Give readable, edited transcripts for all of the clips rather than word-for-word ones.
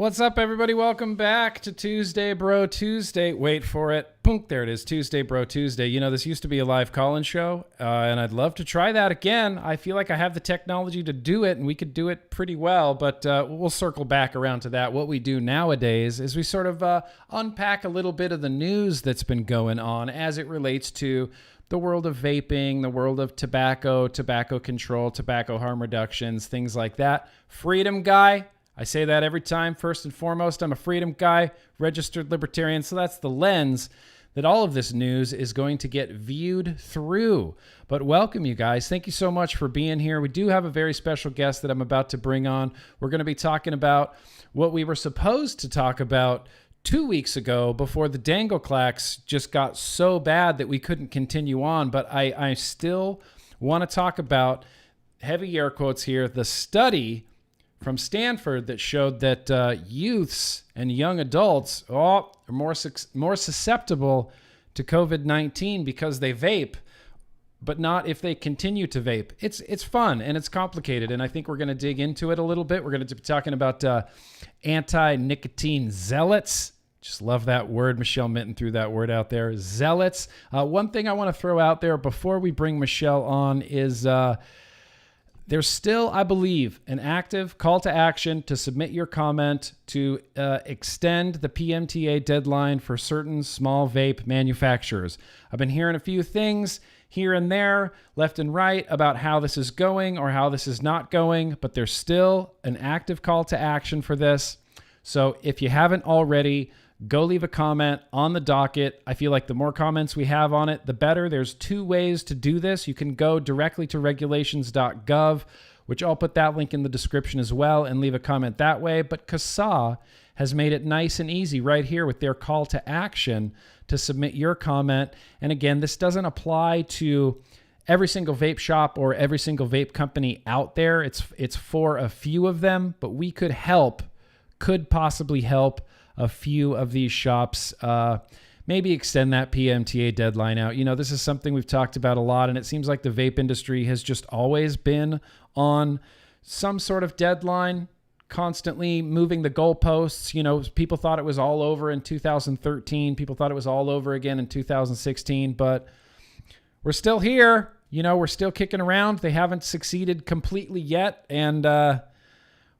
What's up, everybody? Welcome back to Tuesday Bro Tuesday. Wait for it. Boom, there it is. Tuesday Bro Tuesday. You know, this used to be a live call-in show, and I'd love to try that again. I feel like I have the technology to do it, and we could do it pretty well, but we'll circle back around to that. What we do nowadays is we sort of unpack a little bit of the news that's been going on as it relates to the world of vaping, the world of tobacco, tobacco control, tobacco harm reductions, things like that. Freedom guy. I say that every time. First and foremost, I'm a freedom guy, registered libertarian. So that's the lens that all of this news is going to get viewed through. But welcome, you guys. Thank you so much for being here. We do have a very special guest that I'm about to bring on. We're going to be talking about what we were supposed to talk about 2 weeks ago before the Dangleclacks just got so bad that we couldn't continue on. But I still want to talk about, heavy air quotes here, the study from Stanford that showed that youths and young adults are more susceptible to COVID-19 because they vape, but not if they continue to vape. It's fun and it's complicated, and I think we're going to dig into it a little bit. We're going to be talking about anti-nicotine zealots. Just love that word. Michelle Minton threw that word out there. Zealots. One thing I want to throw out there before we bring Michelle on is there's still, I believe, an active call to action to submit your comment to extend the PMTA deadline for certain small vape manufacturers. I've been hearing a few things here and there, left and right, about how this is going or how this is not going, but there's still an active call to action for this. So if you haven't already, go leave a comment on the docket. I feel like the more comments we have on it, the better. There's two ways to do this. You can go directly to regulations.gov, which I'll put that link in the description as well, and leave a comment that way. But Casaa has made it nice and easy right here with their call to action to submit your comment. And again, this doesn't apply to every single vape shop or every single vape company out there. It's for a few of them, but we could possibly help a few of these shops, maybe extend that PMTA deadline out. You know, this is something we've talked about a lot, and it seems like the vape industry has just always been on some sort of deadline, constantly moving the goalposts. You know, people thought it was all over in 2013. People thought it was all over again in 2016, but we're still here. You know, we're still kicking around. They haven't succeeded completely yet, and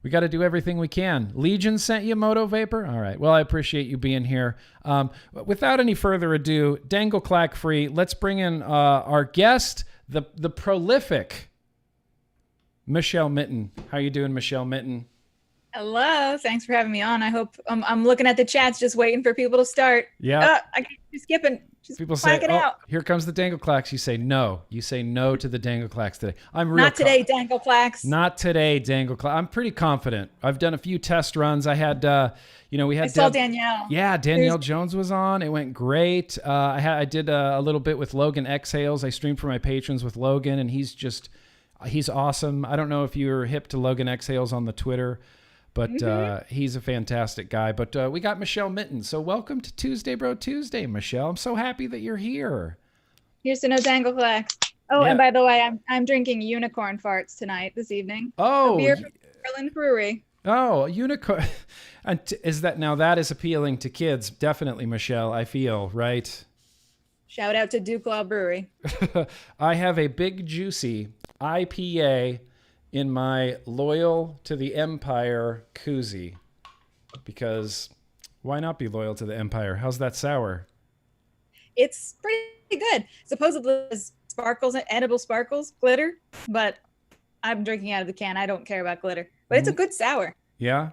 we got to do everything we can. Legion sent you Moto Vapor? All right. Well, I appreciate you being here. Without any further ado, Dangleclack free, let's bring in our guest, the prolific Michelle Minton. How you doing, Michelle Minton? Hello. Thanks for having me on. I hope I'm looking at the chats, just waiting for people to start. Yeah. I keep skipping. Just people say, it out. Here comes the Dangleclacks. You say no. You say no to the Dangleclacks today. Not today, Dangleclacks. Not today, Dangleclack. I'm pretty confident. I've done a few test runs. I had, we had. I saw Danielle. Yeah, Danielle Jones was on. It went great. I did a little bit with Logan Exhales. I streamed for my patrons with Logan, and he's awesome. I don't know if you're hip to Logan Exhales on the Twitter, but he's a fantastic guy. But we got Michelle Minton. So welcome to Tuesday Bro Tuesday, Michelle. I'm so happy that you're here. Here's to no Dangleclack. Oh, yeah. And by the way, I'm drinking unicorn farts tonight, this evening. Oh. A beer from Berlin Brewery. Oh, unicorn. And that is appealing to kids. Definitely, Michelle, I feel, right? Shout out to Duke Law Brewery. I have a big juicy IPA in my Loyal to the Empire koozie, because why not be loyal to the Empire? How's that sour? It's pretty good. Supposedly there's sparkles, edible sparkles, glitter, but I'm drinking out of the can. I don't care about glitter, but it's a good sour. Yeah?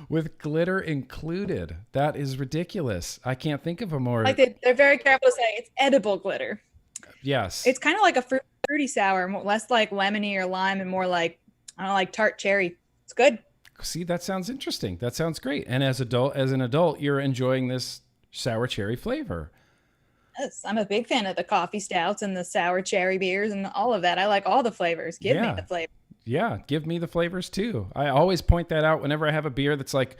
With glitter included. That is ridiculous. I can't think of a more... Like they're very careful to say it's edible glitter. Yes. It's kind of like a fruity sour, less like lemony or lime and more like, I don't know, like tart cherry. It's good. See, that sounds interesting. That sounds great. And as an adult, you're enjoying this sour cherry flavor. Yes, I'm a big fan of the coffee stouts and the sour cherry beers and all of that. I like all the flavors. Give me the flavor. Yeah, give me the flavors too. I always point that out whenever I have a beer that's like,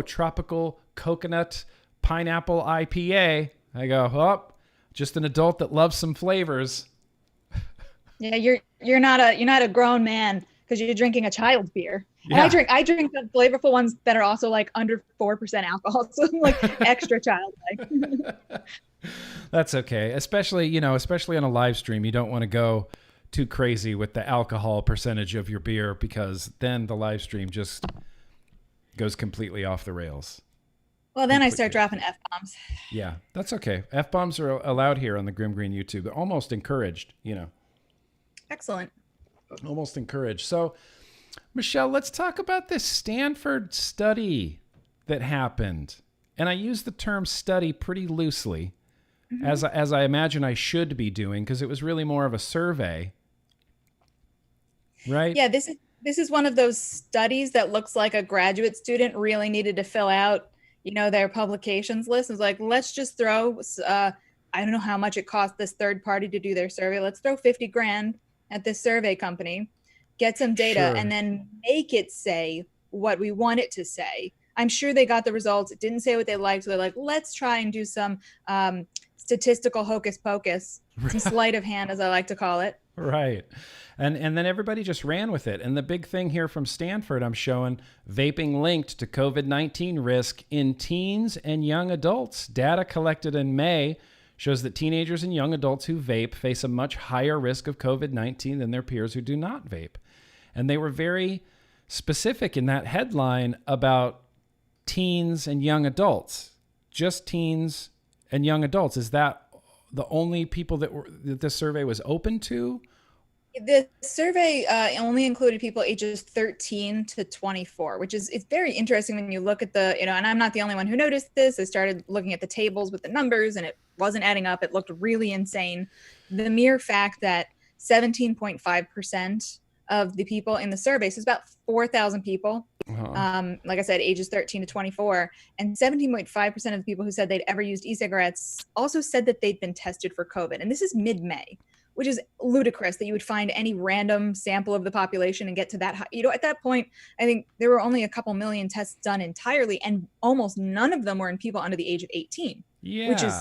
tropical coconut pineapple IPA. I go, just an adult that loves some flavors. Yeah, you're not a grown man because you're drinking a child's beer. And I drink the flavorful ones that are also like under 4% alcohol. So I'm like extra childlike. That's okay. Especially on a live stream, you don't want to go too crazy with the alcohol percentage of your beer, because then the live stream just goes completely off the rails. Well, then I start dropping F-bombs. Yeah, that's okay. F-bombs are allowed here on the GrimmGreen YouTube. They're almost encouraged, Excellent. Almost encouraged. So, Michelle, let's talk about this Stanford study that happened. And I use the term study pretty loosely, as I imagine I should be doing, because it was really more of a survey, right? Yeah, this is one of those studies that looks like a graduate student really needed to fill out, their publications list. It was like, let's just throw, I don't know how much it cost this third party to do their survey. Let's throw 50 grand at this survey company, get some data, and then make it say what we want it to say. I'm sure they got the results. It didn't say what they liked. So they're like, let's try and do some statistical hocus pocus, some sleight of hand, as I like to call it. Right. And then everybody just ran with it. And the big thing here from Stanford, I'm showing vaping linked to COVID-19 risk in teens and young adults. Data collected in May shows that teenagers and young adults who vape face a much higher risk of COVID-19 than their peers who do not vape. And they were very specific in that headline about teens and young adults. Just teens and young adults. Is that the only people that this survey was open to? The survey only included people ages 13 to 24, which is, it's very interesting when you look at the, and I'm not the only one who noticed this. I started looking at the tables with the numbers and it wasn't adding up. It looked really insane. The mere fact that 17.5% of the people in the survey, so it's about 4,000 people, like I said, ages 13 to 24, and 17.5% of the people who said they'd ever used e-cigarettes also said that they'd been tested for COVID. And this is mid-May, which is ludicrous that you would find any random sample of the population and get to that high. At that point, I think there were only a couple million tests done entirely, and almost none of them were in people under the age of 18, which is,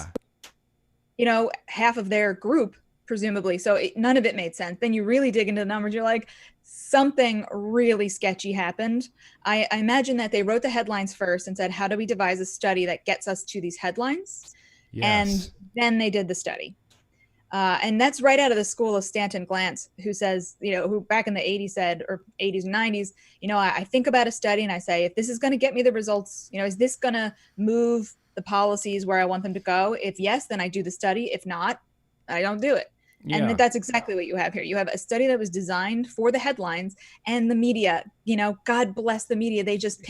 half of their group, presumably. So none of it made sense. Then you really dig into the numbers. You're like, something really sketchy happened. I imagine that they wrote the headlines first and said, how do we devise a study that gets us to these headlines? Yes. And then they did the study. And that's right out of the school of Stanton Glantz, who says, who back in the 80s said, or 80s and 90s, I think about a study and I say, if this is going to get me the results, is this going to move the policies where I want them to go? If yes, then I do the study. If not, I don't do it. Yeah. And that's exactly what you have here. You have a study that was designed for the headlines, and the media, God bless the media. They just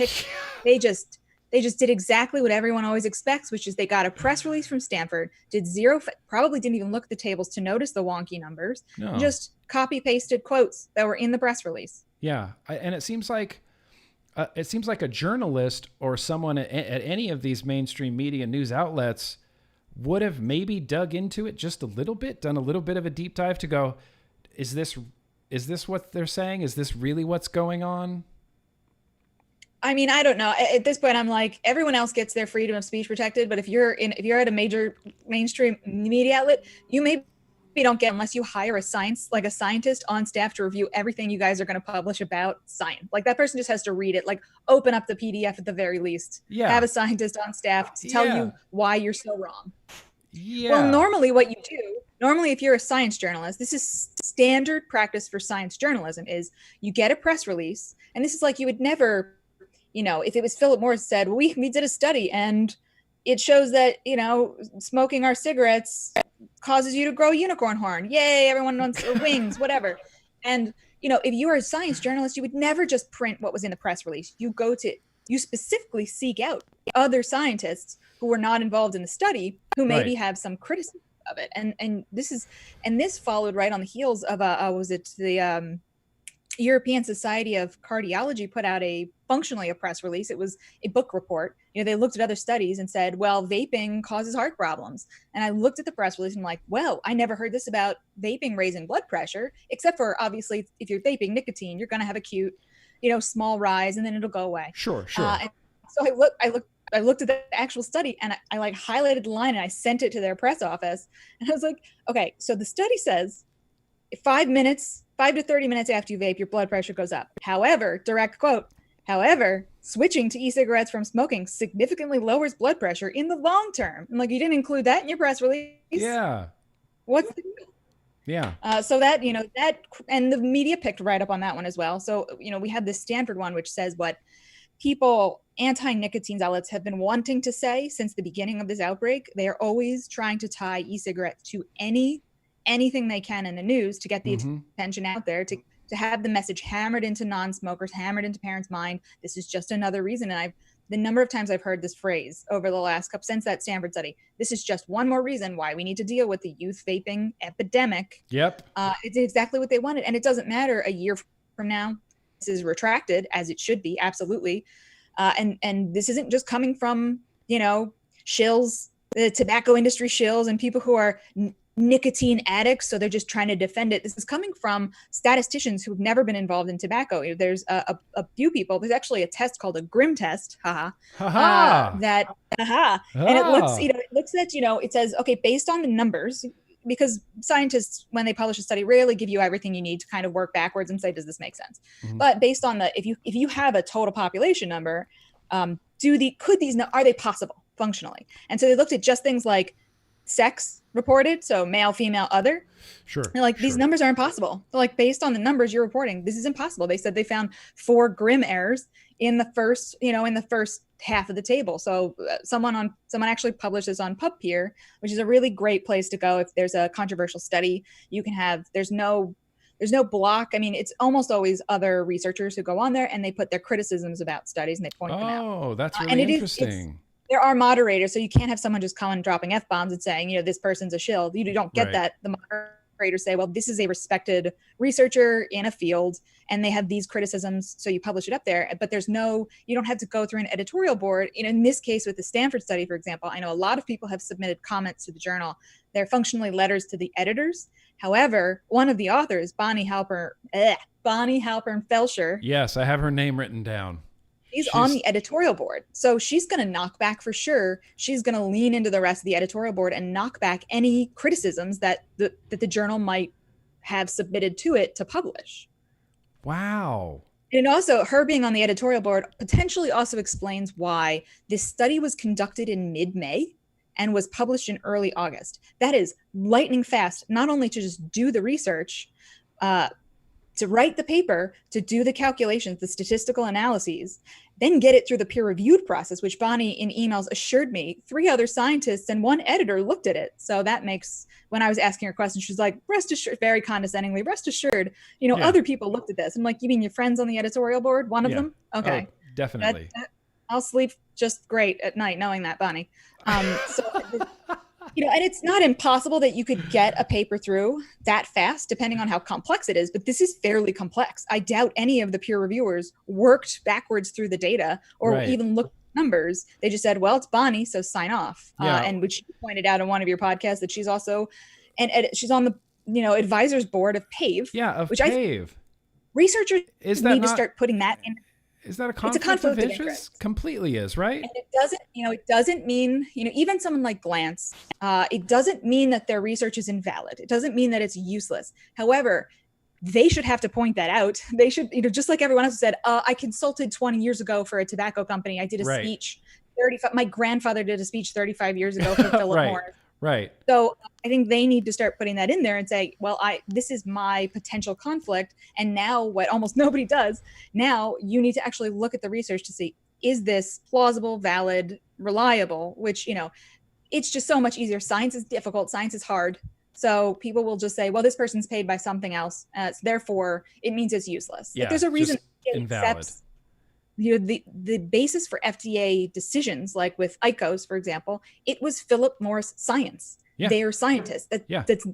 did exactly what everyone always expects, which is they got a press release from Stanford, probably didn't even look at the tables to notice the wonky numbers, just copy pasted quotes that were in the press release. Yeah. And it seems like a journalist or someone at any of these mainstream media news outlets would have maybe dug into it just a little bit, done a little bit of a deep dive to go, is this what they're saying? Is this really what's going on? I mean, I don't know. At this point, I'm like, everyone else gets their freedom of speech protected, but if you're at a major mainstream media outlet, you maybe don't get, unless you hire a scientist on staff to review everything you guys are going to publish about science. Like, that person just has to read it, like open up the PDF at the very least. Yeah. Have a scientist on staff to tell you why you're so wrong. Yeah. Well, normally if you're a science journalist, this is standard practice for science journalism, is you get a press release, and this is like, you would never, if it was Philip Morris said, well, we did a study and it shows that, smoking our cigarettes causes you to grow a unicorn horn. Yay, everyone wants wings, whatever. And, if you are a science journalist, you would never just print what was in the press release. You specifically seek out other scientists who were not involved in the study, who maybe have some criticism of it. And this followed right on the heels of the European Society of Cardiology put out functionally a press release. It was a book report. They looked at other studies and said, well, vaping causes heart problems. And I looked at the press release and I'm like, well, I never heard this about vaping raising blood pressure, except for obviously if you're vaping nicotine, you're going to have acute, small rise and then it'll go away. Sure. And so I looked at the actual study and I like highlighted the line and I sent it to their press office. And I was like, okay, so the study says 5 minutes 5 to 30 minutes after you vape, your blood pressure goes up. However, direct quote, however, switching to e-cigarettes from smoking significantly lowers blood pressure in the long term. I'm like, you didn't include that in your press release? Yeah. What's the deal? Yeah. So that, that, and the media picked right up on that one as well. So, we have this Stanford one, which says what people, anti-nicotine zealots, have been wanting to say since the beginning of this outbreak. They are always trying to tie e-cigarettes to anything they can in the news to get the attention out there, to have the message hammered into non-smokers, hammered into parents' mind. This is just another reason. And the number of times I've heard this phrase over the last couple, since that Stanford study, this is just one more reason why we need to deal with the youth vaping epidemic. Yep. It's exactly what they wanted. And it doesn't matter a year from now, this is retracted, as it should be. Absolutely. And this isn't just coming from, shills, the tobacco industry shills and people who are nicotine addicts, so they're just trying to defend it. This is coming from statisticians who've never been involved in tobacco. There's a few people. There's actually a test called a Grimm test. And it looks at, it says, okay, based on the numbers, because scientists, when they publish a study, rarely give you everything you need to kind of work backwards and say, does this make sense? But based on if you have a total population number, are they possible functionally? And so they looked at just things like sex reported, so male, female, other. Sure. These numbers are impossible. So based on the numbers you're reporting, this is impossible. They said they found 4 Grimm errors in the first half of the table. So someone actually published this on PubPeer, which is a really great place to go if there's a controversial study. You can have there's no block. I mean, it's almost always other researchers who go on there and they put their criticisms about studies and they point them out. Oh, that's really interesting. There are moderators, so you can't have someone just coming dropping F-bombs and saying, this person's a shill. You don't get that. The moderators say, well, this is a respected researcher in a field, and they have these criticisms, so you publish it up there. But you don't have to go through an editorial board. In this case, with the Stanford study, for example, I know a lot of people have submitted comments to the journal. They're functionally letters to the editors. However, one of the authors, Bonnie Halpern Felsher. Yes, I have her name written down. She's on the editorial board. So she's going to knock back for sure. She's going to lean into the rest of the editorial board and knock back any criticisms that the journal might have submitted to it to publish. Wow. And also, her being on the editorial board potentially also explains why this study was conducted in mid-May and was published in early August. That is lightning fast, not only to just do the research, to write the paper, to do the calculations, the statistical analyses, then get it through the peer-reviewed process, which Bonnie in emails assured me 3 other scientists and 1 editor looked at it. So that makes, when I was asking her questions, she's like, rest assured, very condescendingly, rest assured, other people looked at this. I'm like, you mean your friends on the editorial board? One of them? Okay. Oh, definitely. I'll sleep just great at night knowing that, Bonnie. And it's not impossible that you could get a paper through that fast, depending on how complex it is, but this is fairly complex. I doubt any of the peer reviewers worked backwards through the data or even looked at numbers. They just said, well, it's Bonnie, so sign off. And which you pointed out in one of your podcasts that she's also, she's on the, advisors board of PAVE. Yeah, of which PAVE. Researchers need to start putting that in. Is that a conflict of interest? Completely is, right? And it doesn't mean, even someone like Glantz, it doesn't mean that their research is invalid. It doesn't mean that it's useless. However, they should have to point that out. They should, just like everyone else said, I consulted 20 years ago for a tobacco company. I did a speech 35. My grandfather did a speech 35 years ago for Philip Morris. Right. So I think they need to start putting that in there and say, well, this is my potential conflict. And now what almost nobody does, now you need to actually look at the research to see, is this plausible, valid, reliable, which, it's just so much easier. Science is difficult. Science is hard. So people will just say, well, this person's paid by something else. So therefore, it means it's useless. Yeah, there's a reason it invalid. Accepts the basis for FDA decisions, like with IQOS, for example, it was Philip Morris science. Yeah. They are scientists. That's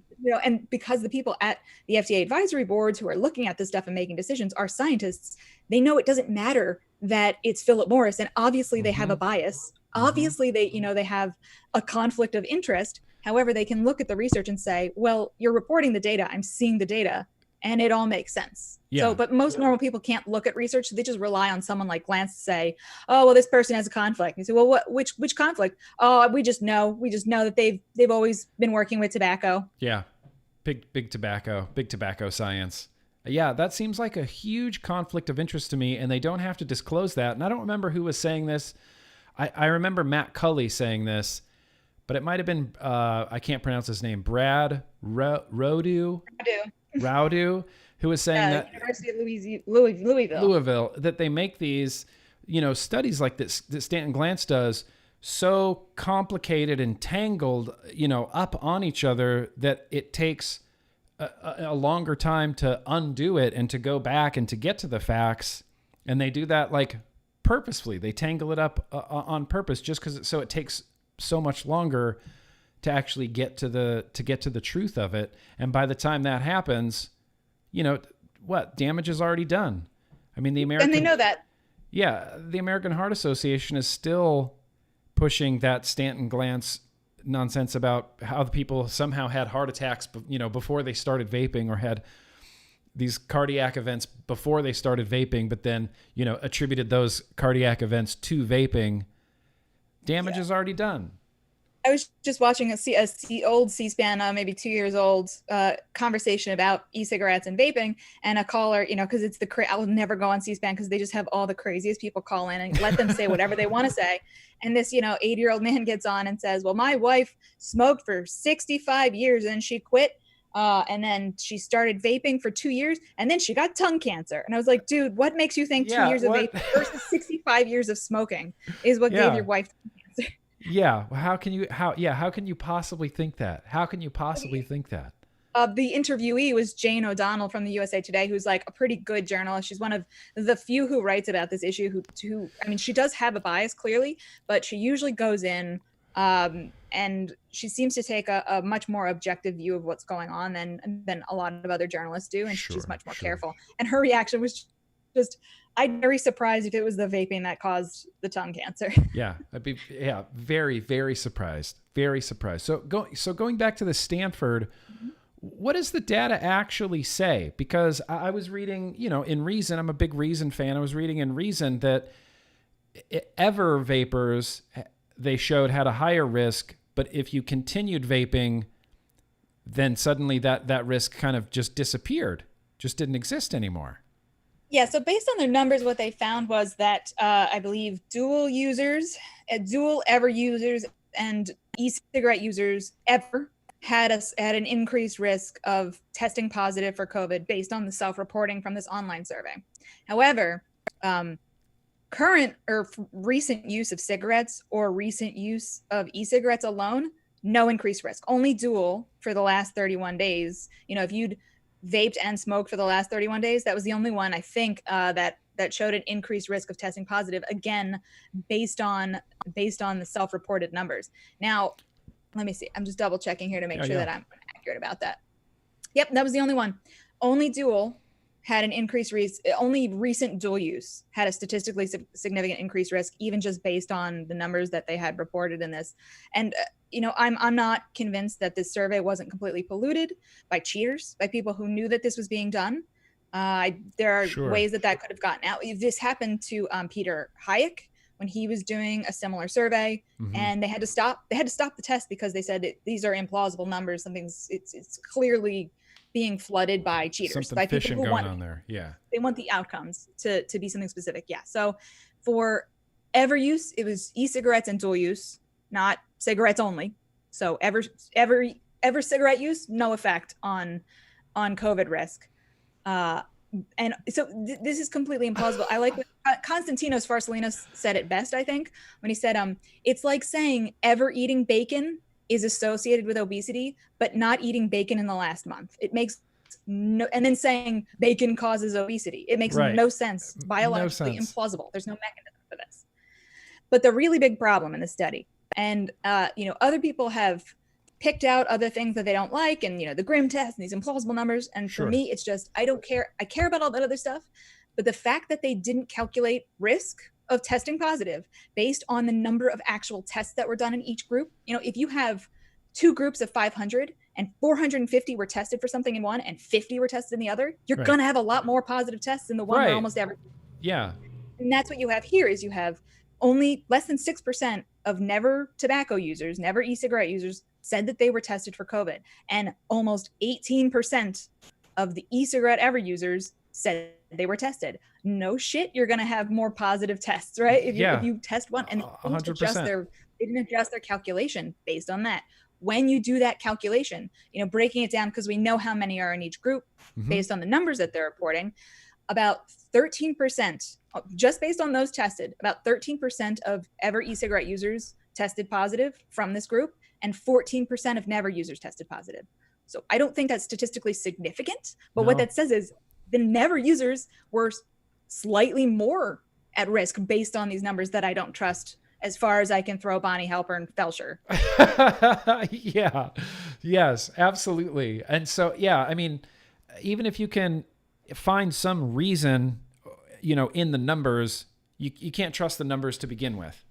and because the people at the FDA advisory boards who are looking at this stuff and making decisions are scientists, they know it doesn't matter that it's Philip Morris, and obviously they have a bias. Obviously they have a conflict of interest. However, they can look at the research and say, well, you're reporting the data. I'm seeing the data. And it all makes sense. Yeah. So, but most normal people can't look at research. So they just rely on someone like Glantz to say, oh, well, this person has a conflict. You say, well, which conflict? Oh, we just know that they've always been working with tobacco. Yeah. Big tobacco science. Yeah, that seems like a huge conflict of interest to me, and they don't have to disclose that. And I don't remember who was saying this. I remember Matt Cully saying this, but it might have been, I can't pronounce his name, Brad Rowdu, who was saying that University of Louisville, that they make these, studies like this that Stanton Glantz does so complicated and tangled, up on each other that it takes a longer time to undo it and to go back and to get to the facts. And they do that like purposefully. They tangle it up on purpose just because it takes so much longer to actually get to the truth of it. And by the time that happens, what damage is already done. I mean, and they know that. Yeah, the American Heart Association is still pushing that Stanton Glantz nonsense about how the people somehow had heart attacks, before they started vaping, or had these cardiac events before they started vaping, but then, attributed those cardiac events to vaping. Damage is already done. I was just watching a old C-SPAN, maybe 2 years old, conversation about e-cigarettes and vaping, and a caller, because it's I'll never go on C-SPAN because they just have all the craziest people call in and let them say whatever they want to say. And this, 80-year-old man gets on and says, well, my wife smoked for 65 years and she quit. And then she started vaping for 2 years and then she got tongue cancer. And I was like, dude, what makes you think 2 years of vaping versus 65 years of smoking is what gave your wife tongue cancer? Yeah. Well, how can you possibly think that? How can you possibly think that? The interviewee was Jane O'Donnell from the USA Today, who's like a pretty good journalist. She's one of the few who writes about this issue who I mean, she does have a bias clearly, but she usually goes in and she seems to take a much more objective view of what's going on than a lot of other journalists do. And she's much more careful. And her reaction was just, I'd be very surprised if it was the vaping that caused the tongue cancer. Yeah, I'd be very, very surprised. Very surprised. So going back to the Stanford, what does the data actually say? Because I was reading, in Reason, I'm a big Reason fan. I was reading in Reason that ever vapors, they showed had a higher risk, but if you continued vaping, then suddenly that risk kind of just disappeared, just didn't exist anymore. Yeah, so based on their numbers, what they found was that I believe dual ever users, and e-cigarette users ever had an increased risk of testing positive for COVID based on the self-reporting from this online survey. However, current or recent use of cigarettes or recent use of e-cigarettes alone, no increased risk. Only dual for the last 31 days. If you'd vaped and smoked for the last 31 days, that was the only one I think that showed an increased risk of testing positive, again based on the self-reported numbers. Now let me see, I'm just double checking here to make sure that I'm accurate about that. Yep, that was the only one. Only dual had an increased risk. Only recent dual use had a statistically significant increased risk, even just based on the numbers that they had reported in this. And I'm not convinced that this survey wasn't completely polluted by cheaters, by people who knew that this was being done. There are ways that could have gotten out. This happened to Peter Hayek when he was doing a similar survey, and they had to stop the test because they said these are implausible numbers. It's clearly being flooded by cheaters, something by people fishing who going want on there. Yeah, they want the outcomes to be something specific. Yeah. So for ever use, it was e-cigarettes and dual use, not cigarettes only. So ever cigarette use, no effect on COVID risk. And so this is completely implausible. I like what Konstantinos Farsalinos said it best, I think, when he said, it's like saying ever eating bacon is associated with obesity, but not eating bacon in the last month. It makes no, and then saying bacon causes obesity. It makes no sense, biologically implausible. There's no mechanism for this. But the really big problem in the study, and other people have picked out other things that they don't like, and the Grimm test and these implausible numbers. And for me, it's just, I don't care. I care about all that other stuff, but the fact that they didn't calculate risk of testing positive based on the number of actual tests that were done in each group. If you have two groups of 500 and 450 were tested for something in one and 50 were tested in the other, you're going to have a lot more positive tests in the one where almost every. Yeah. And that's what you have here is you have only less than 6% of never tobacco users, never e-cigarette users said that they were tested for COVID. And almost 18% of the e-cigarette ever users said they were tested. No shit, you're going to have more positive tests, right? If you test one, and they didn't adjust their calculation based on that. When you do that calculation, breaking it down, because we know how many are in each group based on the numbers that they're reporting, about 13%, just based on those tested, about 13% of ever e-cigarette users tested positive from this group, and 14% of never users tested positive. So I don't think that's statistically significant, but what that says is the never users were slightly more at risk based on these numbers that I don't trust, as far as I can throw Bonnie Halper and Felsher. Yeah. Yes, absolutely. And so, yeah, I mean, even if you can find some reason, in the numbers, you can't trust the numbers to begin with.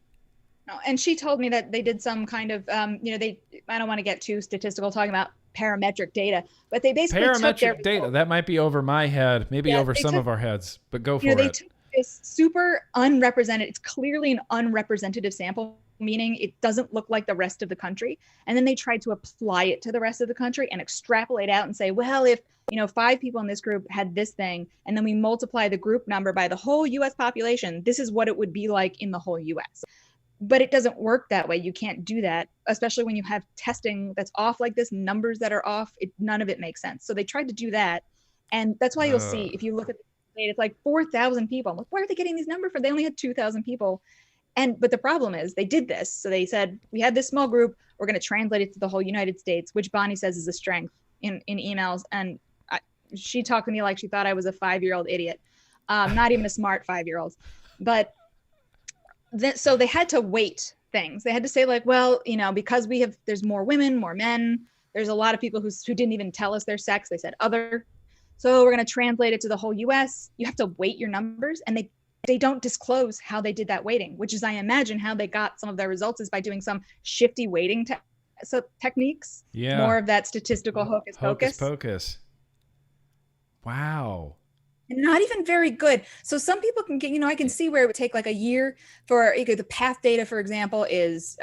No, and she told me that they did some kind of, I don't want to get too statistical talking about parametric data, but they basically took their data. That might be over my head, maybe over some of our heads, but go for it. They took this super unrepresented, it's clearly an unrepresentative sample, meaning it doesn't look like the rest of the country. And then they tried to apply it to the rest of the country and extrapolate out and say, well, if 5 people in this group had this thing, and then we multiply the group number by the whole US population, this is what it would be like in the whole US. But it doesn't work that way. You can't do that, especially when you have testing that's off like this, numbers that are off. None of it makes sense. So they tried to do that. And that's why you'll see, if you look at the data, it's like 4,000 people. I'm like, where are they getting these numbers from? They only had 2,000 people. But the problem is they did this. So they said, we had this small group. We're going to translate it to the whole United States, which Bonnie says is a strength in emails. And she talked to me like she thought I was a 5-year-old idiot. Not even a smart 5-year-old. But so they had to weight things. They had to say like, well, because there's more women, more men. There's a lot of people who didn't even tell us their sex. They said other. So we're going to translate it to the whole US. You have to weight your numbers, and they don't disclose how they did that weighting, which is, I imagine, how they got some of their results is by doing some shifty weighting techniques. Yeah. More of that statistical hocus pocus. Wow. And not even very good. So some people can get, I can see where it would take like a year for the path data, for example, is,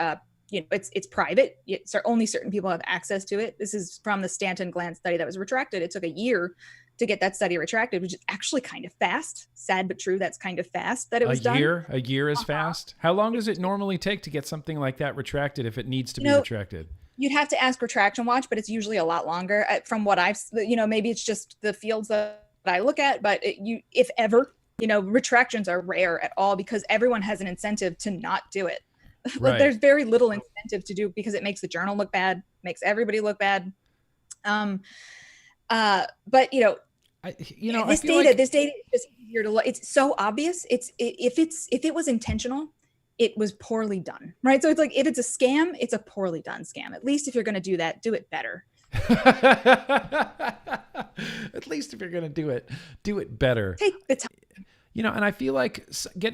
it's private. So only certain people have access to it. This is from the Stanton gland study that was retracted. It took a year to get that study retracted, which is actually kind of fast. Sad but true. That's kind of fast that it was done. A year is fast. How long does it normally take to get something like that retracted if it needs to be retracted? You'd have to ask Retraction Watch, but it's usually a lot longer. From what I've, maybe it's just the fields that I look at, but if ever, retractions are rare at all because everyone has an incentive to not do it. Right. There's very little incentive to do because it makes the journal look bad, makes everybody look bad. But this data is just easier to look. It's so obvious. If it was intentional, it was poorly done, right? So it's like if it's a scam, it's a poorly done scam. At least if you're going to do that, do it better. At least if you're going to do it better. Take the time. And I feel like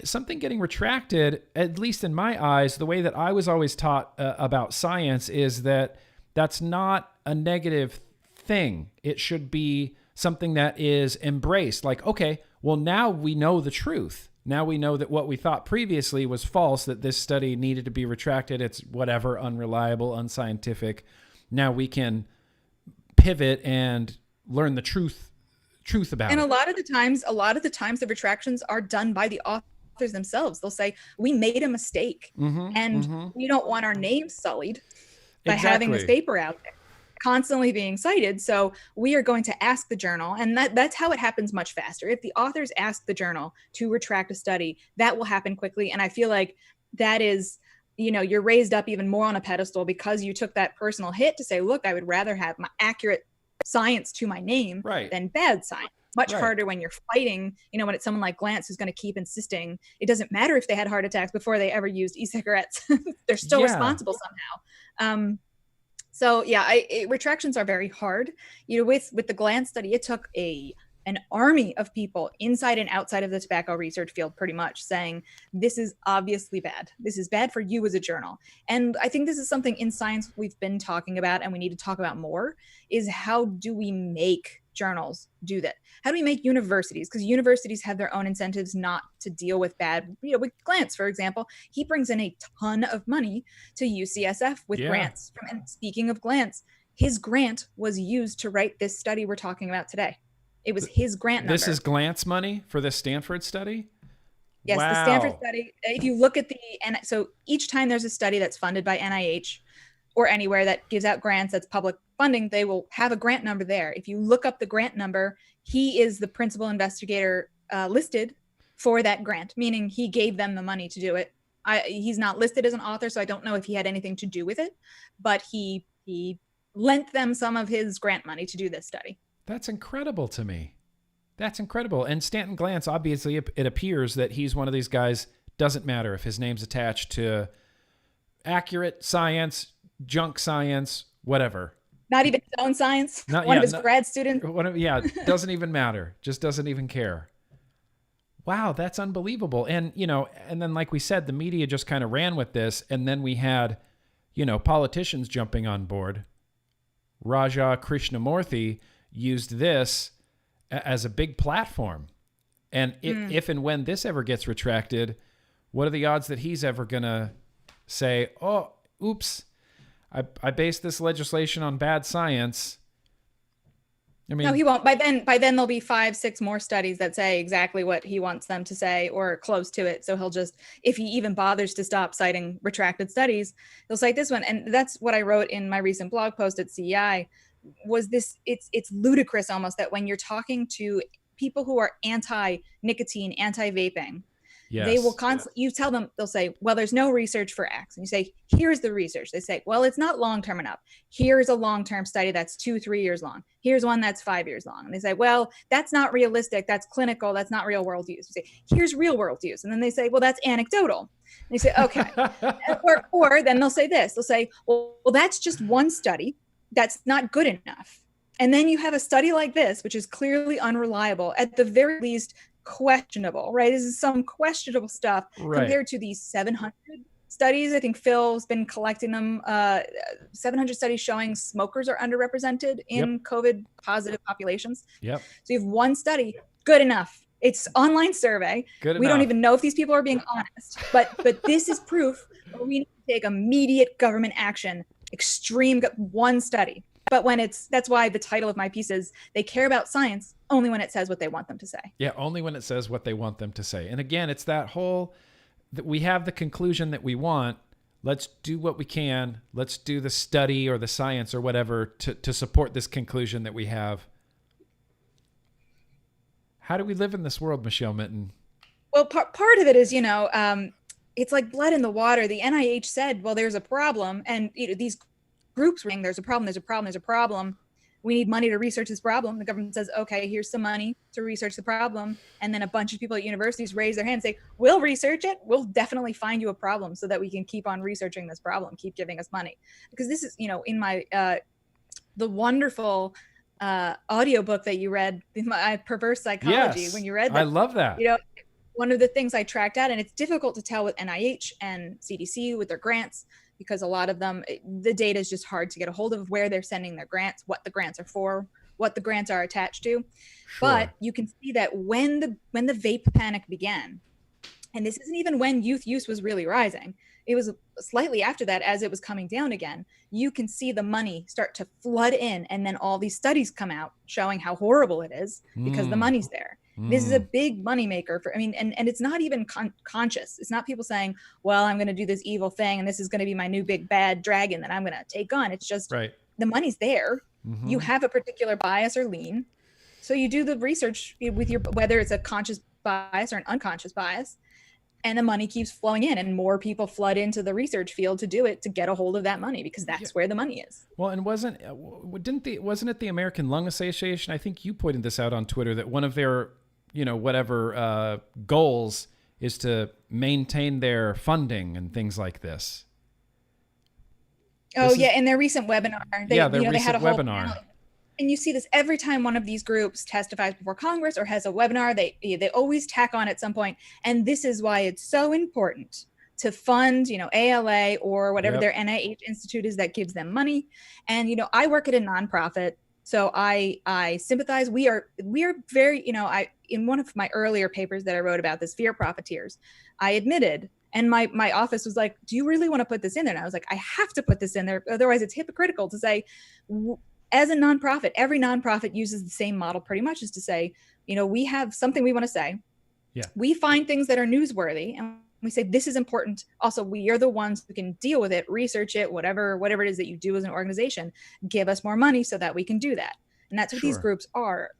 something getting retracted, at least in my eyes, the way that I was always taught about science is that that's not a negative thing. It should be something that is embraced. Like, okay, well, now we know the truth. Now we know that what we thought previously was false, that this study needed to be retracted. It's whatever, unreliable, unscientific. Now we can pivot and learn the truth about it. And a lot of the times the retractions are done by the authors themselves. They'll say, we made a mistake and we don't want our name sullied by having this paper out there constantly being cited. So we are going to ask the journal, and that's how it happens much faster. If the authors ask the journal to retract a study, that will happen quickly. And I feel like that is, you're raised up even more on a pedestal because you took that personal hit to say, look, I would rather have my accurate science to my name than bad science. Much harder when you're fighting, when it's someone like Glantz who's going to keep insisting it doesn't matter if they had heart attacks before they ever used e-cigarettes. They're still responsible somehow. So yeah, retractions are very hard. With the Glantz study, it took an army of people inside and outside of the tobacco research field pretty much saying, this is obviously bad. This is bad for you as a journal. And I think this is something in science we've been talking about and we need to talk about more, is how do we make journals do that? How do we make universities? Because universities have their own incentives not to deal with bad, with Glantz, for example, he brings in a ton of money to UCSF with grants. And speaking of Glantz, his grant was used to write this study we're talking about today. It was his grant number. This is Glantz money for the Stanford study? Yes, wow. The Stanford study. If you look at and so each time there's a study that's funded by NIH or anywhere that gives out grants, that's public funding, they will have a grant number there. If you look up the grant number, he is the principal investigator listed for that grant, meaning he gave them the money to do it. He's not listed as an author, so I don't know if he had anything to do with it, but he lent them some of his grant money to do this study. That's incredible to me. That's incredible. And Stanton Glantz, obviously, it appears that he's one of these guys, doesn't matter if his name's attached to accurate science, junk science, whatever. Not even his own science. One of his grad students. Doesn't even matter. Just doesn't even care. Wow, that's unbelievable. And, and then like we said, the media just kind of ran with this. And then we had, politicians jumping on board. Raja Krishnamurthy used this as a big platform. And if and when this ever gets retracted, what are the odds that he's ever going to say, oh, oops, I based this legislation on bad science. I mean, no, he won't. By then there'll be 5-6 more studies that say exactly what he wants them to say or close to it. So he'll just, if he even bothers to stop citing retracted studies, he'll cite this one. And that's what I wrote in my recent blog post at CEI. Was this, it's ludicrous almost that when you're talking to people who are anti-nicotine, anti-vaping, they will constantly, you tell them, they'll say, well, there's no research for X. And you say, here's the research. They say, well, it's not long-term enough. Here's a long-term study that's 2-3 years long. Here's one that's 5 years long. And they say, well, that's not realistic. That's clinical. That's not real world use. You say, here's real world use. And then they say, well, that's anecdotal. And you say, okay. or then they'll say this, they'll say, well, that's just one study. That's not good enough. And then you have a study like this, which is clearly unreliable, at the very least questionable, right? This is some questionable stuff compared to these 700 studies. I think Phil's been collecting them, 700 studies showing smokers are underrepresented in COVID positive populations. So you have one study, good enough. It's online survey. We don't even know if these people are being honest, but this is proof that we need to take immediate government action. Extreme one study. But when that's why the title of my piece is they care about science only when it says what they want them to say. Yeah, only when it says what they want them to say. And again, it's that whole that we have the conclusion that we want. Let's do what we can. Let's do the study or the science or whatever to support this conclusion that we have. How do we live in this world, Michelle Minton? Well, part of it is, it's like blood in the water. The NIH said, well, there's a problem. And these groups were saying there's a problem. We need money to research this problem. The government says, okay, here's some money to research the problem. And then a bunch of people at universities raise their hand and say, we'll research it. We'll definitely find you a problem so that we can keep on researching this problem, keep giving us money. Because this is, in my, the wonderful audiobook that you read, my Perverse Psychology, when you read that. I love that. One of the things I tracked out, and it's difficult to tell with NIH and CDC with their grants, because a lot of them, the data is just hard to get a hold of where they're sending their grants, what the grants are for, what the grants are attached to. But you can see that when the vape panic began, and this isn't even when youth use was really rising, it was slightly after that as it was coming down again, you can see the money start to flood in. And then all these studies come out showing how horrible it is because the money's there. This is a big moneymaker and it's not even conscious. It's not people saying, well, I'm going to do this evil thing and this is going to be my new big bad dragon that I'm going to take on. It's just the money's there. You have a particular bias or lean. So you do the research with whether it's a conscious bias or an unconscious bias, and the money keeps flowing in and more people flood into the research field to do it, to get a hold of that money, because that's where the money is. Well, and wasn't it the American Lung Association? I think you pointed this out on Twitter that one of their goals is to maintain their funding and things like this. In their recent webinar, they had a whole webinar. panel. And you see this every time one of these groups testifies before Congress or has a webinar, they always tack on at some point. And this is why it's so important to fund, ALA or whatever their NIH institute is that gives them money. And, I work at a nonprofit. So I sympathize. We are very, in one of my earlier papers that I wrote about this, fear profiteers, I admitted And my office was like, do you really want to put this in there? And I was like, I have to put this in there. Otherwise it's hypocritical to say, as a nonprofit, every nonprofit uses the same model pretty much, is to say, we have something we want to say. Yeah. We find things that are newsworthy and we say, this is important. Also, we are the ones who can deal with it, research it, whatever it is that you do as an organization, give us more money so that we can do that. And that's what these groups are.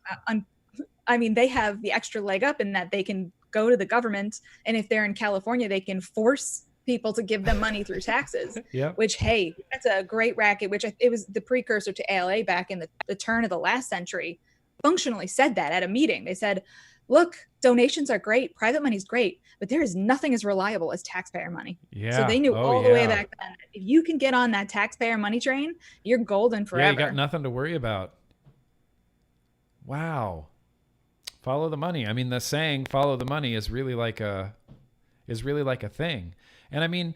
I mean, they have the extra leg up in that they can go to the government, and if they're in California, they can force people to give them money through taxes. Yeah. Which, hey, that's a great racket. Which it was the precursor to ALA back in the turn of the last century. Functionally said that at a meeting. They said, "Look, donations are great, private money's great, but there is nothing as reliable as taxpayer money." Yeah. So they knew all the way back then, if you can get on that taxpayer money train, you're golden forever. Yeah, you got nothing to worry about. Wow. Follow the money. I mean, the saying "follow the money" is really like a thing. And I mean,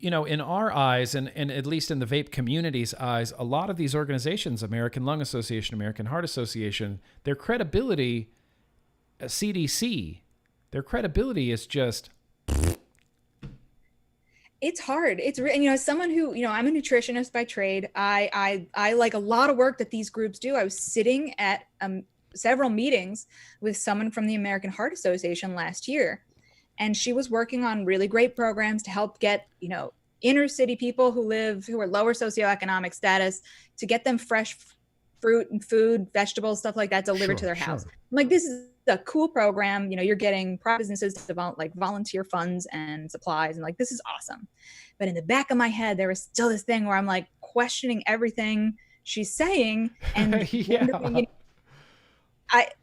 in our eyes, and at least in the vape community's eyes, a lot of these organizations, American Lung Association, American Heart Association, their credibility, CDC, their credibility is just. It's hard. It's as someone who, I'm a nutritionist by trade. I like a lot of work that these groups do. I was sitting at several meetings with someone from the American Heart Association last year, and she was working on really great programs to help get, inner city people who are lower socioeconomic status, to get them fresh fruit and food, vegetables, stuff like that delivered to their house. I'm like, this is a cool program. You're getting private businesses to volunteer funds and supplies, and this is awesome. But in the back of my head, there was still this thing where I'm like questioning everything she's saying, and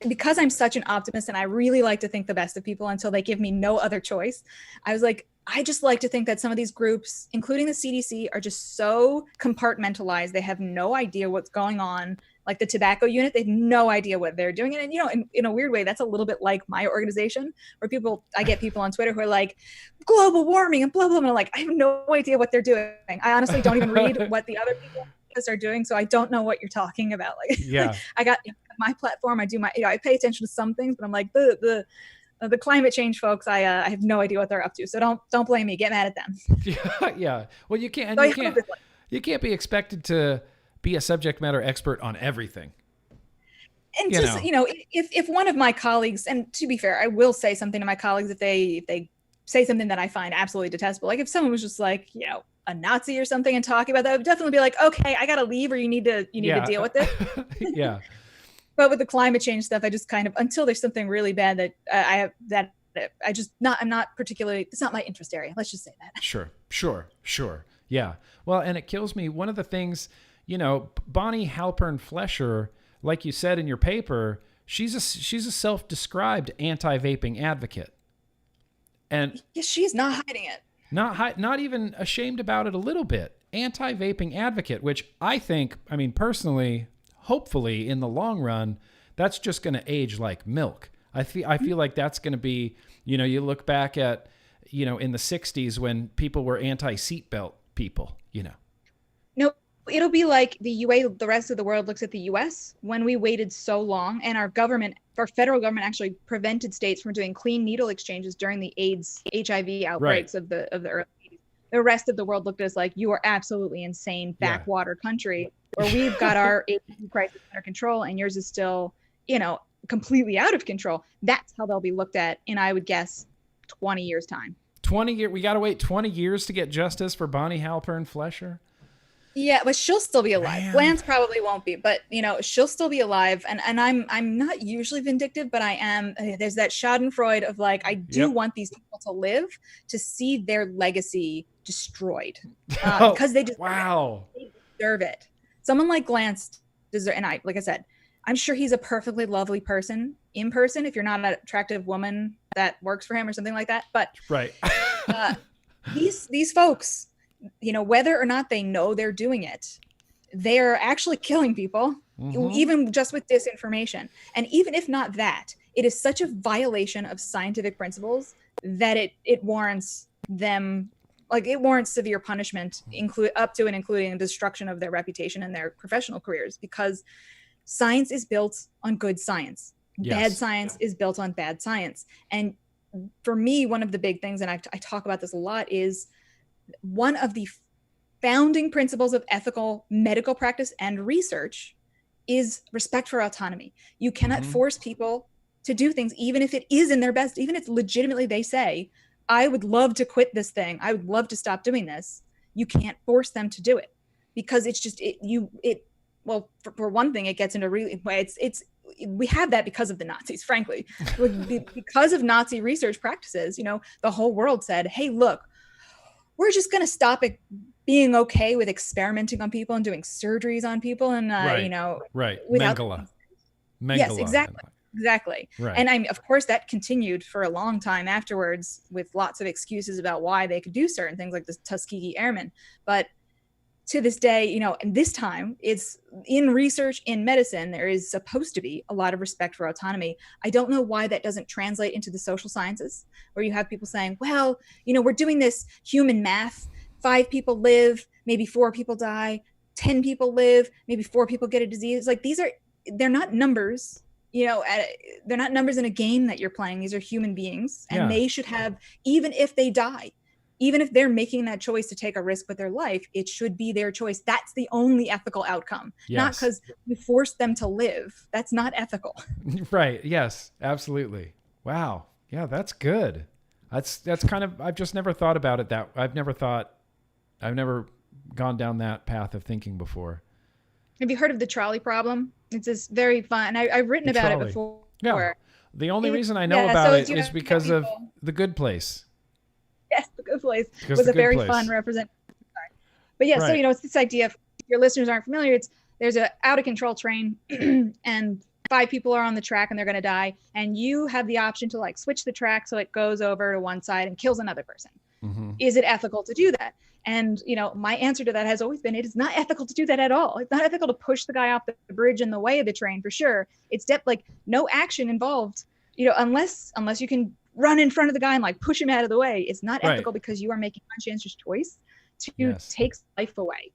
because I'm such an optimist and I really like to think the best of people until they give me no other choice, I was like, I just like to think that some of these groups, including the CDC, are just so compartmentalized. They have no idea what's going on. Like the tobacco unit, they have no idea what they're doing. And in a weird way, that's a little bit like my organization, where I get people on Twitter who are like, global warming and blah, blah, blah. And I'm like, I have no idea what they're doing. I honestly don't even read what the other people are doing. So I don't know what you're talking about. I got my platform. I do I pay attention to some things, but I'm like the climate change folks, I have no idea what they're up to. So don't blame me. Get mad at them. Yeah. Well, you can't. So you can't be expected to be a subject matter expert on everything. And if one of my colleagues, and to be fair, I will say something to my colleagues if they say something that I find absolutely detestable. Like if someone was just like, a Nazi or something and talking about that, I would definitely be like, okay, I got to leave, or you need to deal with it. Yeah. But with the climate change stuff, I just kind of, until there's something really bad that I'm not particularly, it's not my interest area. Let's just say that. Sure. Yeah. Well, and it kills me. One of the things, Bonnie Halpern Flesher, like you said in your paper, she's a self-described anti-vaping advocate. And yes, she's not hiding it. Not even ashamed about it a little bit. Anti-vaping advocate, which I think, personally, hopefully in the long run, that's just going to age like milk. I feel like that's going to be, you look back at, in the 60s when people were anti-seatbelt people, No, it'll be like the way the rest of the world looks at the US when we waited so long, and our federal government actually prevented states from doing clean needle exchanges during the AIDS, HIV outbreaks of the early 80s. The rest of the world looked at us like, you are absolutely insane backwater country, where we've got our HIV crisis under control and yours is still, completely out of control. That's how they'll be looked at in, I would guess, 20 years time. 20 years. We got to wait 20 years to get justice for Bonnie Halpern Flesher. Yeah, but she'll still be alive. Lance probably won't be, but she'll still be alive. And I'm not usually vindictive, but I am. There's that Schadenfreude of like, I do want these people to live, to see their legacy destroyed, because they deserve it. Someone like Lance deserves, and like I said, I'm sure he's a perfectly lovely person in person, if you're not an attractive woman that works for him or something like that. But these folks, whether or not they know they're doing it, they're actually killing people, even just with disinformation. And even if not that, it is such a violation of scientific principles that it warrants them, it warrants severe punishment, up to and including the destruction of their reputation and their professional careers, because science is built on good science. Yes. Bad science is built on bad science. And for me, one of the big things, and I talk about this a lot, is one of the founding principles of ethical medical practice and research is respect for autonomy. You cannot force people to do things, even if it is in their best, even if legitimately they say, I would love to quit this thing, I would love to stop doing this. You can't force them to do it, because it's just well, for one thing, it gets into really, we have that because of the Nazis, frankly. Because of Nazi research practices, the whole world said, hey, look, we're just going to stop it being okay with experimenting on people and doing surgeries on people, and without Mengele. Yes, exactly. Right. And of course that continued for a long time afterwards, with lots of excuses about why they could do certain things, like the Tuskegee Airmen. But to this day, and this time, it's in research in medicine, there is supposed to be a lot of respect for autonomy. I don't know why that doesn't translate into the social sciences, where you have people saying, well, we're doing this human math. 5 people live, maybe 4 people die. 10 people live, maybe 4 people get a disease. Like, they're not numbers. They're not numbers in a game that you're playing. These are human beings, and they should have, even if they die, even if they're making that choice to take a risk with their life, it should be their choice. That's the only ethical outcome, not because you force them to live. That's not ethical. Right. Yes, absolutely. Wow. Yeah, that's good. That's kind of, I've just never thought about it I've never gone down that path of thinking before. Have you heard of the trolley problem? It's this very fun, and I've written about it before. Yeah. The only reason I know about it is because of The Good Place. Yes, The Good Place was a very fun representation. But yeah, so it's this idea, if your listeners aren't familiar, there's an out of control train and 5 people are on the track and they're going to die, and you have the option to switch the track so it goes over to one side and kills another person. Is it ethical to do that? And my answer to that has always been, it is not ethical to do that at all. It's not ethical to push the guy off the bridge in the way of the train, for sure. It's no action involved, unless you can run in front of the guy and push him out of the way. It's not ethical, because you are making a conscientious choice to take life away,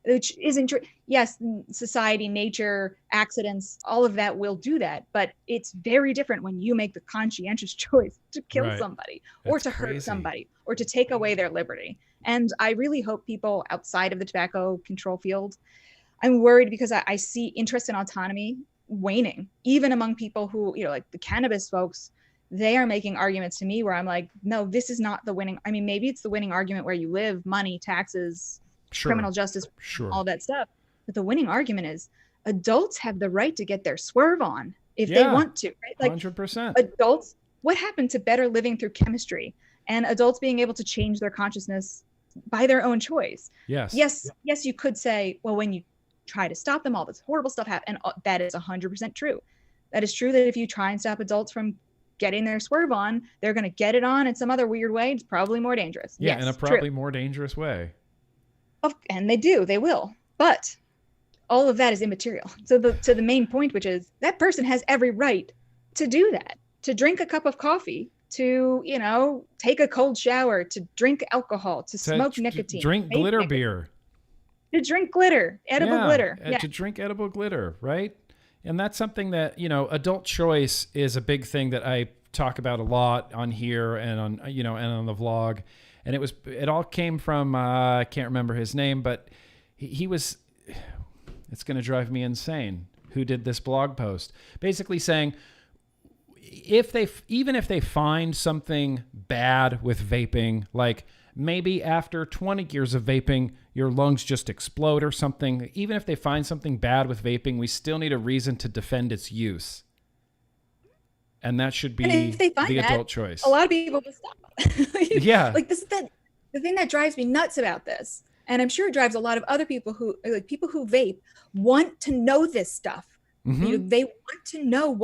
which isn't true. Yes, society, nature, accidents, all of that will do that, but it's very different when you make the conscientious choice to kill somebody, or to hurt somebody, or to take away their liberty. And I really hope people outside of the tobacco control field, I'm worried because I see interest in autonomy waning, even among people who, like the cannabis folks. They are making arguments to me where I'm like, no, this is not the winning. I mean, maybe it's the winning argument where you live, money, taxes, criminal justice, all that stuff. But the winning argument is adults have the right to get their swerve on if they want to, right? 100%. Adults, what happened to better living through chemistry and adults being able to change their consciousness by their own choice? Yes, you could say, well, when you try to stop them, all this horrible stuff happens. And that is 100% true. That is true that if you try and stop adults from getting their swerve on, they're going to get it on in some other weird way. It's probably more dangerous. Yeah, in a probably more dangerous way. And they will. But all of that is immaterial. So to the main point, which is that person has every right to do that, to drink a cup of coffee, to, take a cold shower, to drink alcohol, to smoke nicotine, drink glitter beer, to drink glitter, edible glitter. To drink edible glitter, right? And that's something that, adult choice is a big thing that I talk about a lot on here and on, and on the vlog. And it all came from, I can't remember his name, but he was, it's going to drive me insane, who did this blog post, basically saying, even if they find something bad with vaping, like maybe after 20 years of vaping, your lungs just explode or something. Even if they find something bad with vaping, we still need a reason to defend its use. And that should be the adult choice. A lot of people will stop. Yeah. The thing that drives me nuts about this, and I'm sure it drives a lot of other people who vape, want to know this stuff. They want to know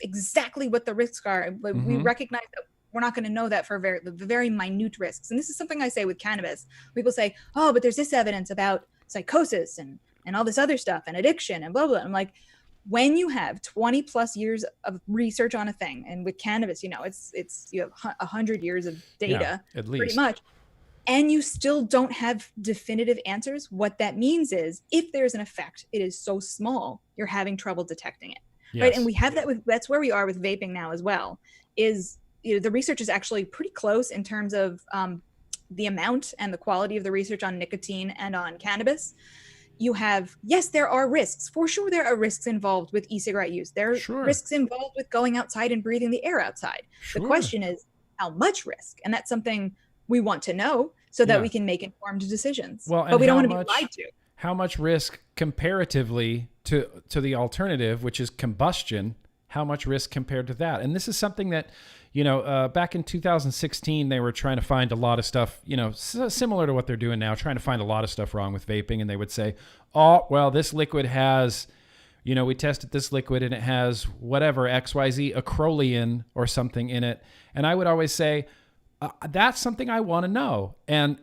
exactly what the risks are. But we recognize that we're not going to know that for the very minute risks. And this is something I say with cannabis. People say, oh, but there's this evidence about psychosis and all this other stuff and addiction and blah, blah. I'm like, when you have 20 plus years of research on a thing, and with cannabis, it's you have 100 years of data, at least, pretty much, and you still don't have definitive answers, what that means is if there's an effect, it is so small, you're having trouble detecting it. Right. And we have that's where we are with vaping now as well, is the research is actually pretty close in terms of the amount and the quality of the research on nicotine and on cannabis. You have, yes, there are risks. For sure, there are risks involved with e-cigarette use. There are risks involved with going outside and breathing the air outside. The question is, how much risk? And that's something we want to know so that we can make informed decisions. Well, but we don't want to be lied to. How much risk comparatively to the alternative, which is combustion, how much risk compared to that? And this is something that, back in 2016, they were trying to find a lot of stuff, similar to what they're doing now, trying to find a lot of stuff wrong with vaping. And they would say, oh, well, this liquid has, we tested this liquid and it has whatever, XYZ, acrolein or something in it. And I would always say, that's something I want to know. And,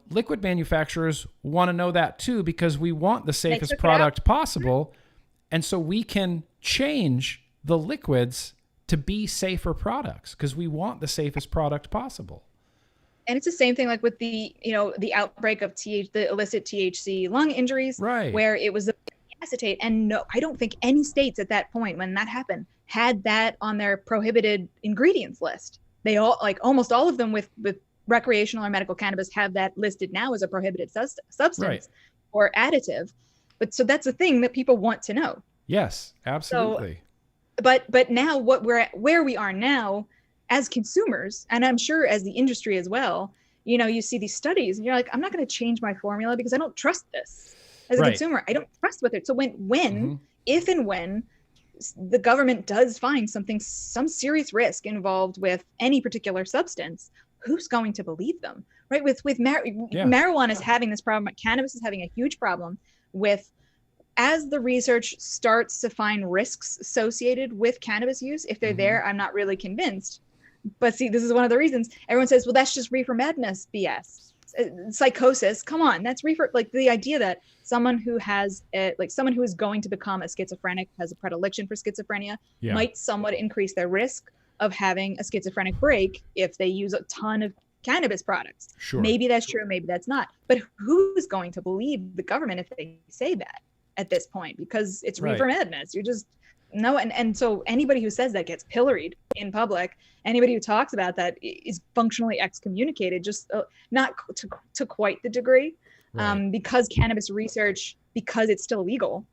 liquid manufacturers want to know that too, because we want the safest product possible. And so we can change the liquids to be safer products because we want the safest product possible. And it's the same thing like with the, the outbreak of the illicit THC lung injuries, where it was the acetate. And no, I don't think any states at that point when that happened had that on their prohibited ingredients list. They all, like almost all of them with recreational or medical cannabis have that listed now as a prohibited substance or additive. But so that's the thing that people want to know. Yes, absolutely. So, but now where we are now as consumers, and I'm sure as the industry as well, you see these studies and you're like, I'm not going to change my formula because I don't trust this as a consumer. I don't trust with it. So if and when the government does find some serious risk involved with any particular substance, who's going to believe them? Right? With marijuana is having this problem. Cannabis is having a huge problem with, as the research starts to find risks associated with cannabis use, if they're there, I'm not really convinced. But see, this is one of the reasons everyone says, well, that's just reefer madness BS. Psychosis, come on, that's reefer. Like the idea that someone who has someone who is going to become a schizophrenic, has a predilection for schizophrenia, might somewhat increase their risk of having a schizophrenic break if they use a ton of cannabis products. Sure. Maybe that's true, maybe that's not. But who's going to believe the government if they say that at this point? Because it's reefer madness. You're just no, and so anybody who says that gets pilloried in public. Anybody who talks about that is functionally excommunicated, just not to quite the degree, because cannabis research, because it's still illegal,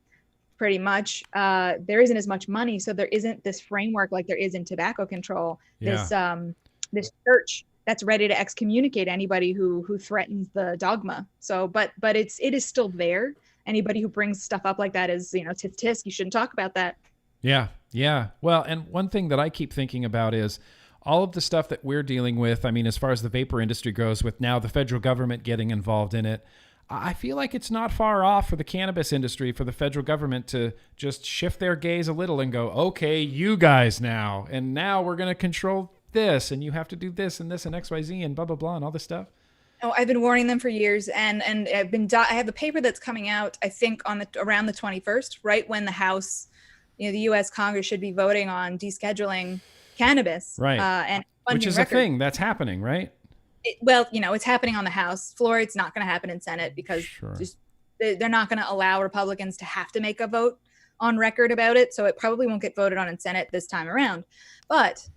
pretty much, there isn't as much money, so there isn't this framework like there is in tobacco control. This church that's ready to excommunicate anybody who threatens the dogma. So, but it is still there. Anybody who brings stuff up like that is, tisk tisk. You shouldn't talk about that. Yeah. Well, and one thing that I keep thinking about is all of the stuff that we're dealing with. I mean, as far as the vapor industry goes, with now the federal government getting involved in it, I feel like it's not far off for the cannabis industry, for the federal government to just shift their gaze a little and go, okay, you guys now, and now we're going to control this, and you have to do this and this and XYZ and blah, blah, blah, and all this stuff. Oh, I've been warning them for years, and I have a paper that's coming out, I think around the 21st, right when the House, the U.S. Congress should be voting on descheduling cannabis, and which is a thing that's happening, right? It's happening on the House floor. It's not going to happen in Senate because they're not going to allow Republicans to have to make a vote on record about it. So it probably won't get voted on in Senate this time around. But,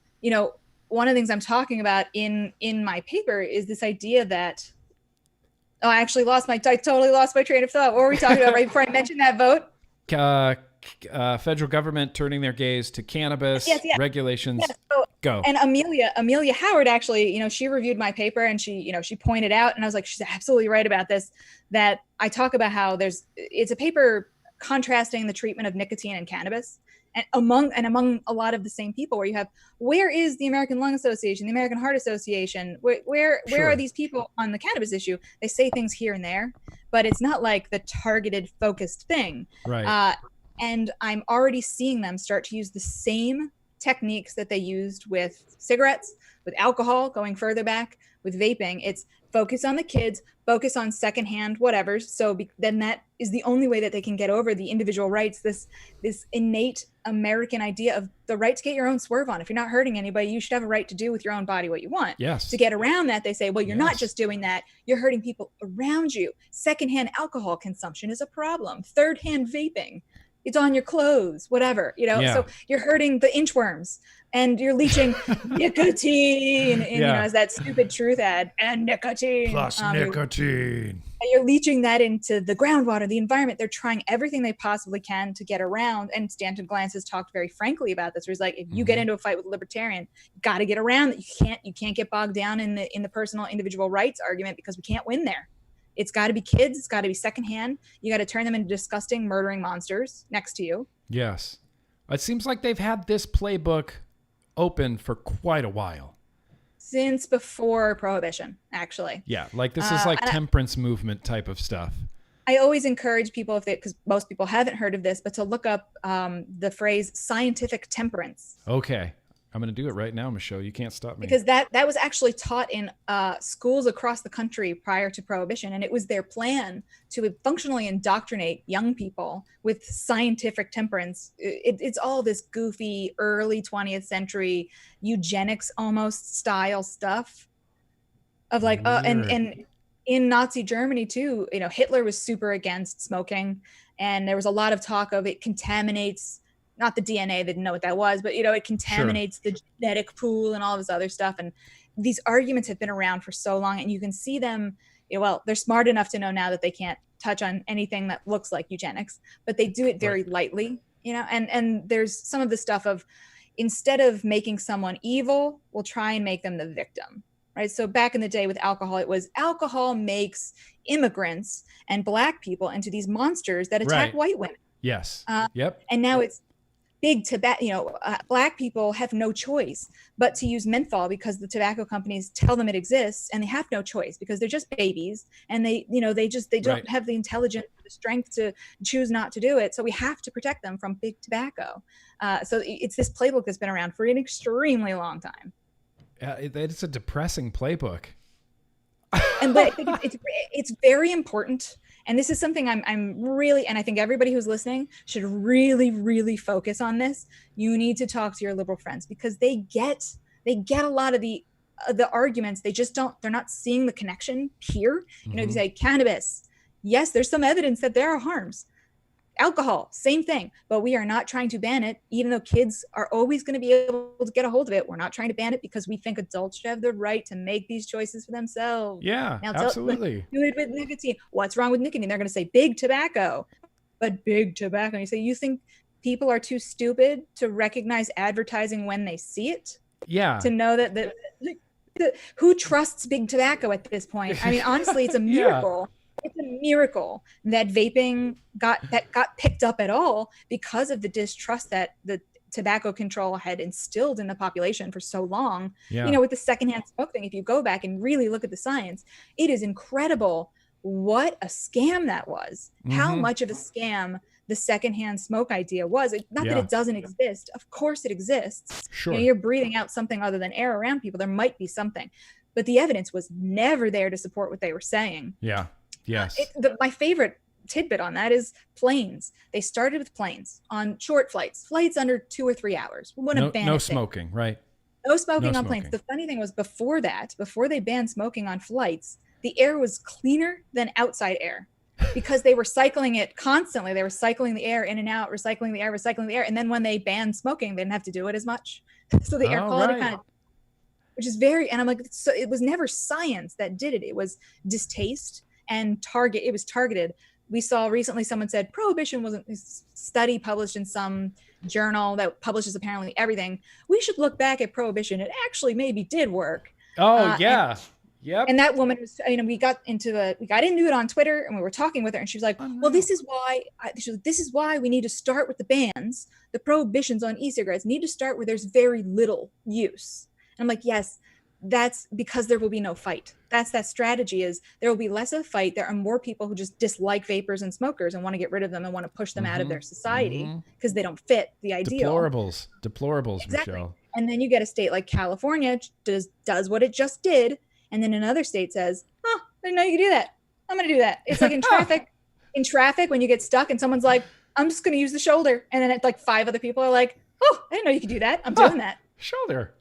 one of the things I'm talking about in my paper is this idea that, I totally lost my train of thought. What were we talking about right before I mentioned that vote? Federal government turning their gaze to cannabis regulations. Yes. So, go. And Amelia Howard actually, she reviewed my paper and she pointed out, and I was like, she's absolutely right about this, that I talk about how it's a paper contrasting the treatment of nicotine and cannabis, and among a lot of the same people, where you have, where is the American Lung Association, the American Heart Association, where are these people on the cannabis issue? They say things here and there, but it's not like the targeted, focused thing. Right. And I'm already seeing them start to use the same techniques that they used with cigarettes, with alcohol, going further back, with vaping. It's focus on the kids, focus on secondhand whatever. So then that is the only way that they can get over the individual rights, this innate American idea of the right to get your own swerve on. If you're not hurting anybody, you should have a right to do with your own body what you want. Yes. To get around that, they say, well, you're not just doing that, you're hurting people around you. Secondhand alcohol consumption is a problem. Third-hand vaping It's on your clothes, whatever, Yeah. So you're hurting the inchworms and you're leaching nicotine, and as that stupid truth ad, and nicotine plus nicotine. You're leaching that into the groundwater, the environment. They're trying everything they possibly can to get around. And Stanton Glantz has talked very frankly about this, where he's like, if you get into a fight with a libertarian, you got to get around that. You can't get bogged down in the personal individual rights argument, because we can't win there. It's got to be kids. It's got to be secondhand. You got to turn them into disgusting, murdering monsters next to you. Yes. It seems like they've had this playbook open for quite a while. Since before Prohibition, actually. Yeah, like this is like temperance movement type of stuff. I always encourage people, because most people haven't heard of this, but to look up the phrase scientific temperance. Okay. I'm going to do it right now, Michelle. You can't stop me. Because that was actually taught in schools across the country prior to Prohibition. And it was their plan to functionally indoctrinate young people with scientific temperance. It's all this goofy early 20th century eugenics almost style stuff of like, and in Nazi Germany too, Hitler was super against smoking. And there was a lot of talk of it contaminates, not the DNA, they didn't know what that was, but it contaminates the genetic pool and all of this other stuff. And these arguments have been around for so long, and you can see them, they're smart enough to know now that they can't touch on anything that looks like eugenics, but they do it very lightly, and there's some of the stuff of, instead of making someone evil, we'll try and make them the victim, right? So back in the day with alcohol, it was alcohol makes immigrants and Black people into these monsters that attack white women. Yes. Yep. And now it's big tobacco, Black people have no choice but to use menthol, because the tobacco companies tell them it exists, and they have no choice because they're just babies, and they don't have the intelligence, the strength to choose not to do it. So we have to protect them from big tobacco. So it's this playbook that's been around for an extremely long time. It's a depressing playbook. But I think it's very important. And this is something I'm really, and I think everybody who's listening should really, really focus on this. You need to talk to your liberal friends, because they get a lot of the arguments. They're not seeing the connection here. If you say cannabis, yes, there's some evidence that there are harms. Alcohol, same thing, but we are not trying to ban it, even though kids are always going to be able to get a hold of it. We're not trying to ban it because we think adults should have the right to make these choices for themselves. Yeah, absolutely. Do it with nicotine. What's wrong with nicotine? They're going to say big tobacco, but big tobacco. And you say, you think people are too stupid to recognize advertising when they see it? Yeah. To know that who trusts big tobacco at this point? I mean, honestly, it's a miracle. It's a miracle that vaping got picked up at all, because of the distrust that the tobacco control had instilled in the population for so long. With the secondhand smoke thing, if you go back and really look at the science, it is incredible what a scam that was. How much of a scam the secondhand smoke idea was. Not that it doesn't exist. Of course it exists. Sure. You're breathing out something other than air around people. There might be something, but the evidence was never there to support what they were saying. Yeah. Yes. My favorite tidbit on that is planes. They started with planes on short flights under 2 or 3 hours. We want to ban no smoking, right? No smoking on planes. The funny thing was, before they banned smoking on flights, the air was cleaner than outside air, because they were cycling it constantly. They were cycling the air in and out, recycling the air. And then when they banned smoking, they didn't have to do it as much. So the air quality kind of, which is very, and I'm like, so it was never science that did it. It was distaste. And it was targeted. We saw recently, someone said Prohibition wasn't a study published in some journal that publishes apparently everything. We should look back at Prohibition. It actually maybe did work. Yep. And that woman was, we got into it on Twitter, and we were talking with her, and she was like, well, this is why we need to start with the bans, the prohibitions on e-cigarettes need to start where there's very little use. And I'm like, yes, that's because there will be no fight. That strategy is there will be less of a fight. There are more people who just dislike vapors and smokers and want to get rid of them and want to push them out of their society because they don't fit the ideal. Deplorables, exactly. Michelle. And then you get a state like California does what it just did, and then another state says, I didn't know you could do that. I'm going to do that. It's like in traffic. In traffic, when you get stuck and someone's like, I'm just going to use the shoulder, and then like 5 other people are like, I didn't know you could do that. I'm doing that. Shoulder.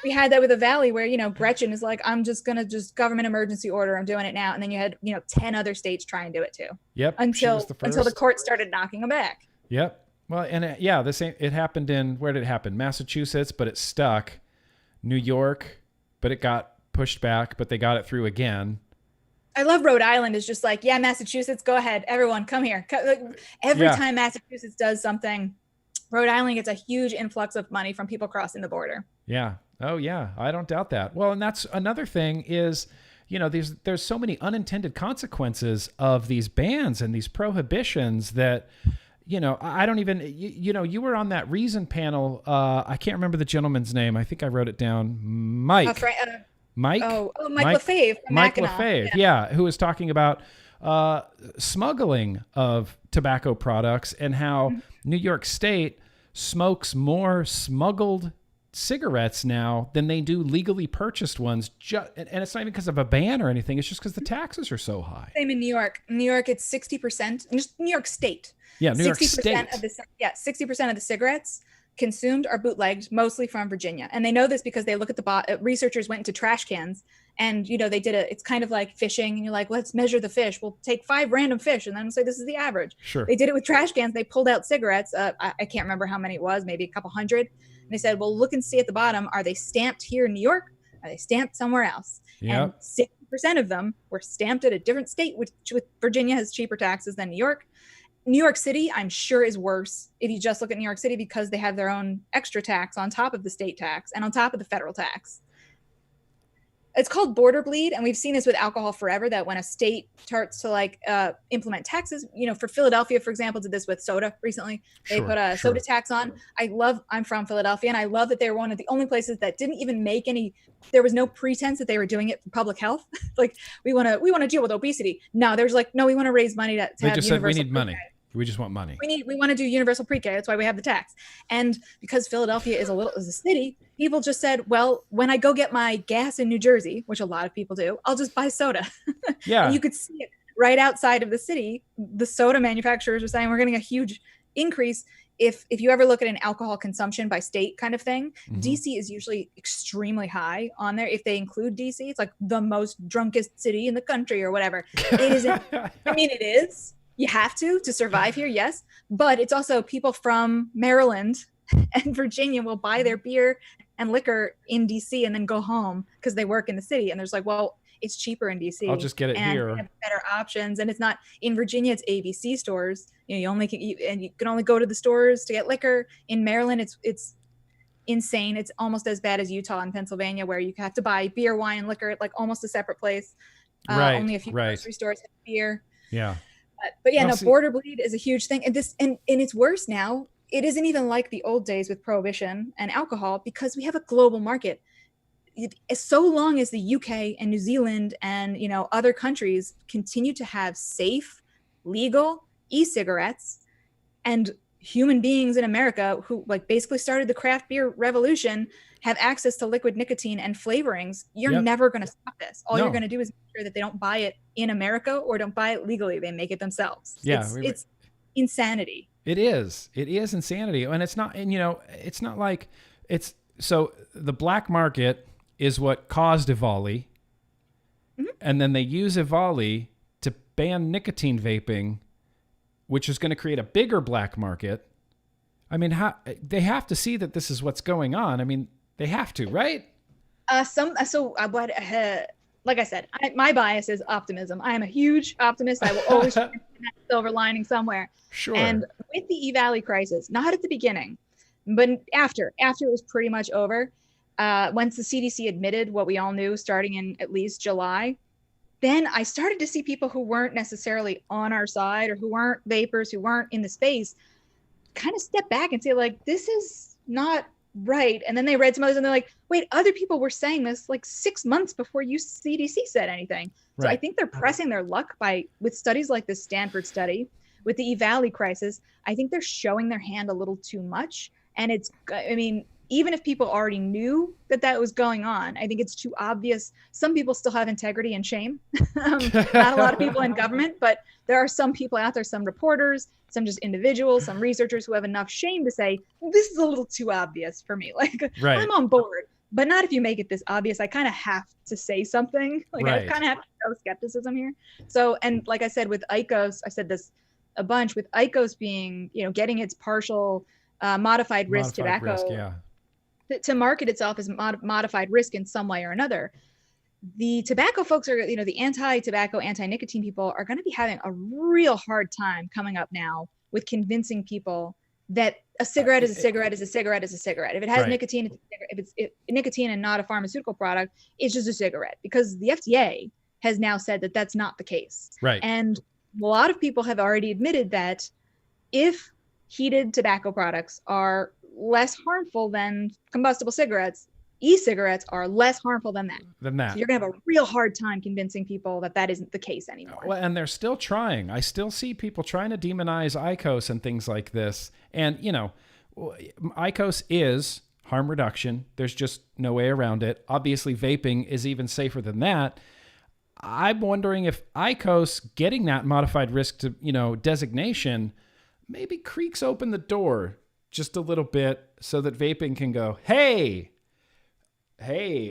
We had that with the Valley, where Gretchen is like, I'm just gonna government emergency order, I'm doing it now, and then you had 10 other states try and do it too. Yep. Until the court started knocking them back. Yep. Well, and yeah, the same. It happened in, where did it happen? Massachusetts, but it stuck. New York, but it got pushed back, but they got it through again. I love Rhode Island is just like, yeah, Massachusetts, go ahead. Everyone come here. Every time Massachusetts does something, Rhode Island gets a huge influx of money from people crossing the border. Yeah. Oh yeah. I don't doubt that. Well, and that's another thing is, there's so many unintended consequences of these bans and these prohibitions that, I don't even, you were on that Reason panel. I can't remember the gentleman's name. I think I wrote it down. Mike. Mike? Mike LaFave. Mike LaFave, yeah, who was talking about smuggling of tobacco products and how New York State smokes more smuggled cigarettes now than they do legally purchased ones. And it's not even because of a ban or anything. It's just because the taxes are so high. Same in New York. In New York, it's 60%. Just New York State. Yeah, New York State. 60% of the cigarettes consumed are bootlegged, mostly from Virginia. And they know this because they look at the researchers went into trash cans and, they did it's kind of like fishing. And you're like, let's measure the fish. We'll take 5 random fish and then say, this is the average. Sure. They did it with trash cans. They pulled out cigarettes. I can't remember how many it was, maybe a couple hundred. And they said, well, look and see at the bottom. Are they stamped here in New York? Are they stamped somewhere else? Yep. And 60% of them were stamped at a different state, which with Virginia has cheaper taxes than New York. New York City, I'm sure, is worse if you just look at New York City because they have their own extra tax on top of the state tax and on top of the federal tax. It's called border bleed, and we've seen this with alcohol forever, that when a state starts to implement taxes, for Philadelphia, for example, did this with soda recently. They put a soda tax on. I'm from Philadelphia, and I love that they were one of the only places that didn't even make there was no pretense that they were doing it for public health. Like, we want to deal with obesity. No, there's no, we want to raise money to they have just said we need pre-K. money. We just want money. We want to do universal pre-K. That's why we have the tax. And because Philadelphia is a city, people just said, well, when I go get my gas in New Jersey, which a lot of people do, I'll just buy soda. Yeah. And you could see it right outside of the city. The soda manufacturers are saying we're getting a huge increase. If you ever look at an alcohol consumption by state kind of thing, DC is usually extremely high on there. If they include DC, it's like the most drunkest city in the country or whatever. It isn't. I mean, it is. You have to survive here, yes. But it's also people from Maryland and Virginia will buy their beer and liquor in DC and then go home because they work in the city. And there's like, well, it's cheaper in DC. I'll just get it here. They have better options. And it's not in Virginia, it's ABC stores. You can only go to the stores to get liquor. In Maryland, it's insane. It's almost as bad as Utah and Pennsylvania, where you have to buy beer, wine, and liquor at like almost a separate place. Only a few grocery stores have beer. Yeah. But yeah, border bleed is a huge thing. And it's worse now. It isn't even like the old days with prohibition and alcohol because we have a global market. So long as the UK and New Zealand and, other countries continue to have safe, legal e-cigarettes, and human beings in America who basically started the craft beer revolution have access to liquid nicotine and flavorings, you're never going to stop this. All you're going to do is make sure that they don't buy it in America or don't buy it legally. They make it themselves. Yeah, it's insanity. It is insanity. And it's not, it's not like so the black market is what caused EVALI. And then they use EVALI to ban nicotine vaping, which is going to create a bigger black market. I mean, they have to see that this is what's going on. I mean, they have to, right? Like I said, my bias is optimism. I am a huge optimist. I will always find that silver lining somewhere. Sure. And with the E-Valley crisis, not at the beginning, but after it was pretty much over, once the CDC admitted what we all knew starting in at least July, then I started to see people who weren't necessarily on our side or who weren't vapors, who weren't in the space, kind of step back and say, this is not right. And then they read some others and they're like, wait, other people were saying this 6 months before CDC said anything. Right. So I think they're pressing their luck with studies like this Stanford study, with the E-Valley crisis. I think they're showing their hand a little too much. And even if people already knew that was going on, I think it's too obvious. Some people still have integrity and shame. Not a lot of people in government, but there are some people out there, some reporters, some just individuals, some researchers who have enough shame to say, this is a little too obvious for me. Right. I'm on board, but not if you make it this obvious. I kind of have to say something. Right. I kind of have to show skepticism here. So, and like I said, with IQOS, I said this a bunch with IQOS being, getting its partial modified risk tobacco to market itself as modified risk in some way or another. The tobacco folks are, the anti-tobacco, anti-nicotine people are going to be having a real hard time coming up now with convincing people that a cigarette is a cigarette is a cigarette is a cigarette. If it has nicotine, if it's nicotine and not a pharmaceutical product, it's just a cigarette, because the FDA has now said that that's not the case. Right. And a lot of people have already admitted that if heated tobacco products are less harmful than combustible cigarettes, e-cigarettes are less harmful than that. So you're going to have a real hard time convincing people that that isn't the case anymore. Well, and they're still trying. I still see people trying to demonize IQOS and things like this. And, IQOS is harm reduction. There's just no way around it. Obviously, vaping is even safer than that. I'm wondering if IQOS getting that modified risk to, designation maybe creaks open the door just a little bit so that vaping can go, hey,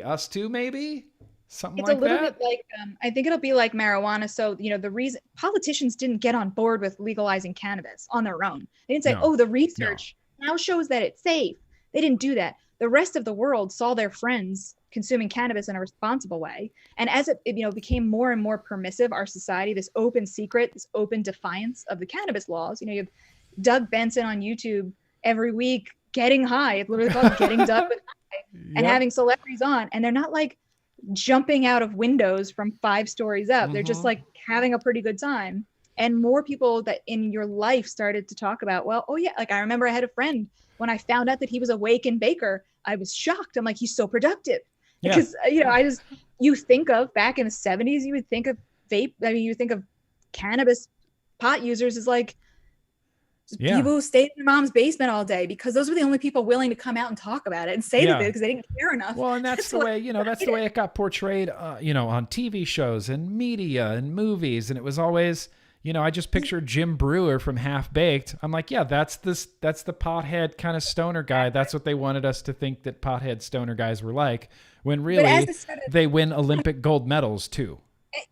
us too, maybe? Something like that? It's a little bit like, I think it'll be like marijuana. So, the reason politicians didn't get on board with legalizing cannabis on their own. They didn't say, the research now shows that it's safe. They didn't do that. The rest of the world saw their friends consuming cannabis in a responsible way. And as it became more and more permissive, our society, this open secret, this open defiance of the cannabis laws, you have Doug Benson on YouTube every week getting high. It's literally called Getting Doug with High, and having celebrities on. And they're not like jumping out of windows from 5 stories up. They're just like having a pretty good time. And more people that in your life started to talk about, like I remember I had a friend, when I found out that he was a wake and baker, I was shocked. I'm like, he's so productive. Because, you think of back in the 70s, you would think of you would think of cannabis pot users as like people who stayed in their mom's basement all day, because those were the only people willing to come out and talk about it and say that because they didn't care enough. Well, and that's the way, that's the way it got portrayed, on TV shows and media and movies. And it was always, I just pictured Jim Brewer from Half Baked. I'm like, that's the pothead kind of stoner guy. That's what they wanted us to think that pothead stoner guys were like, when really they win Olympic gold medals too.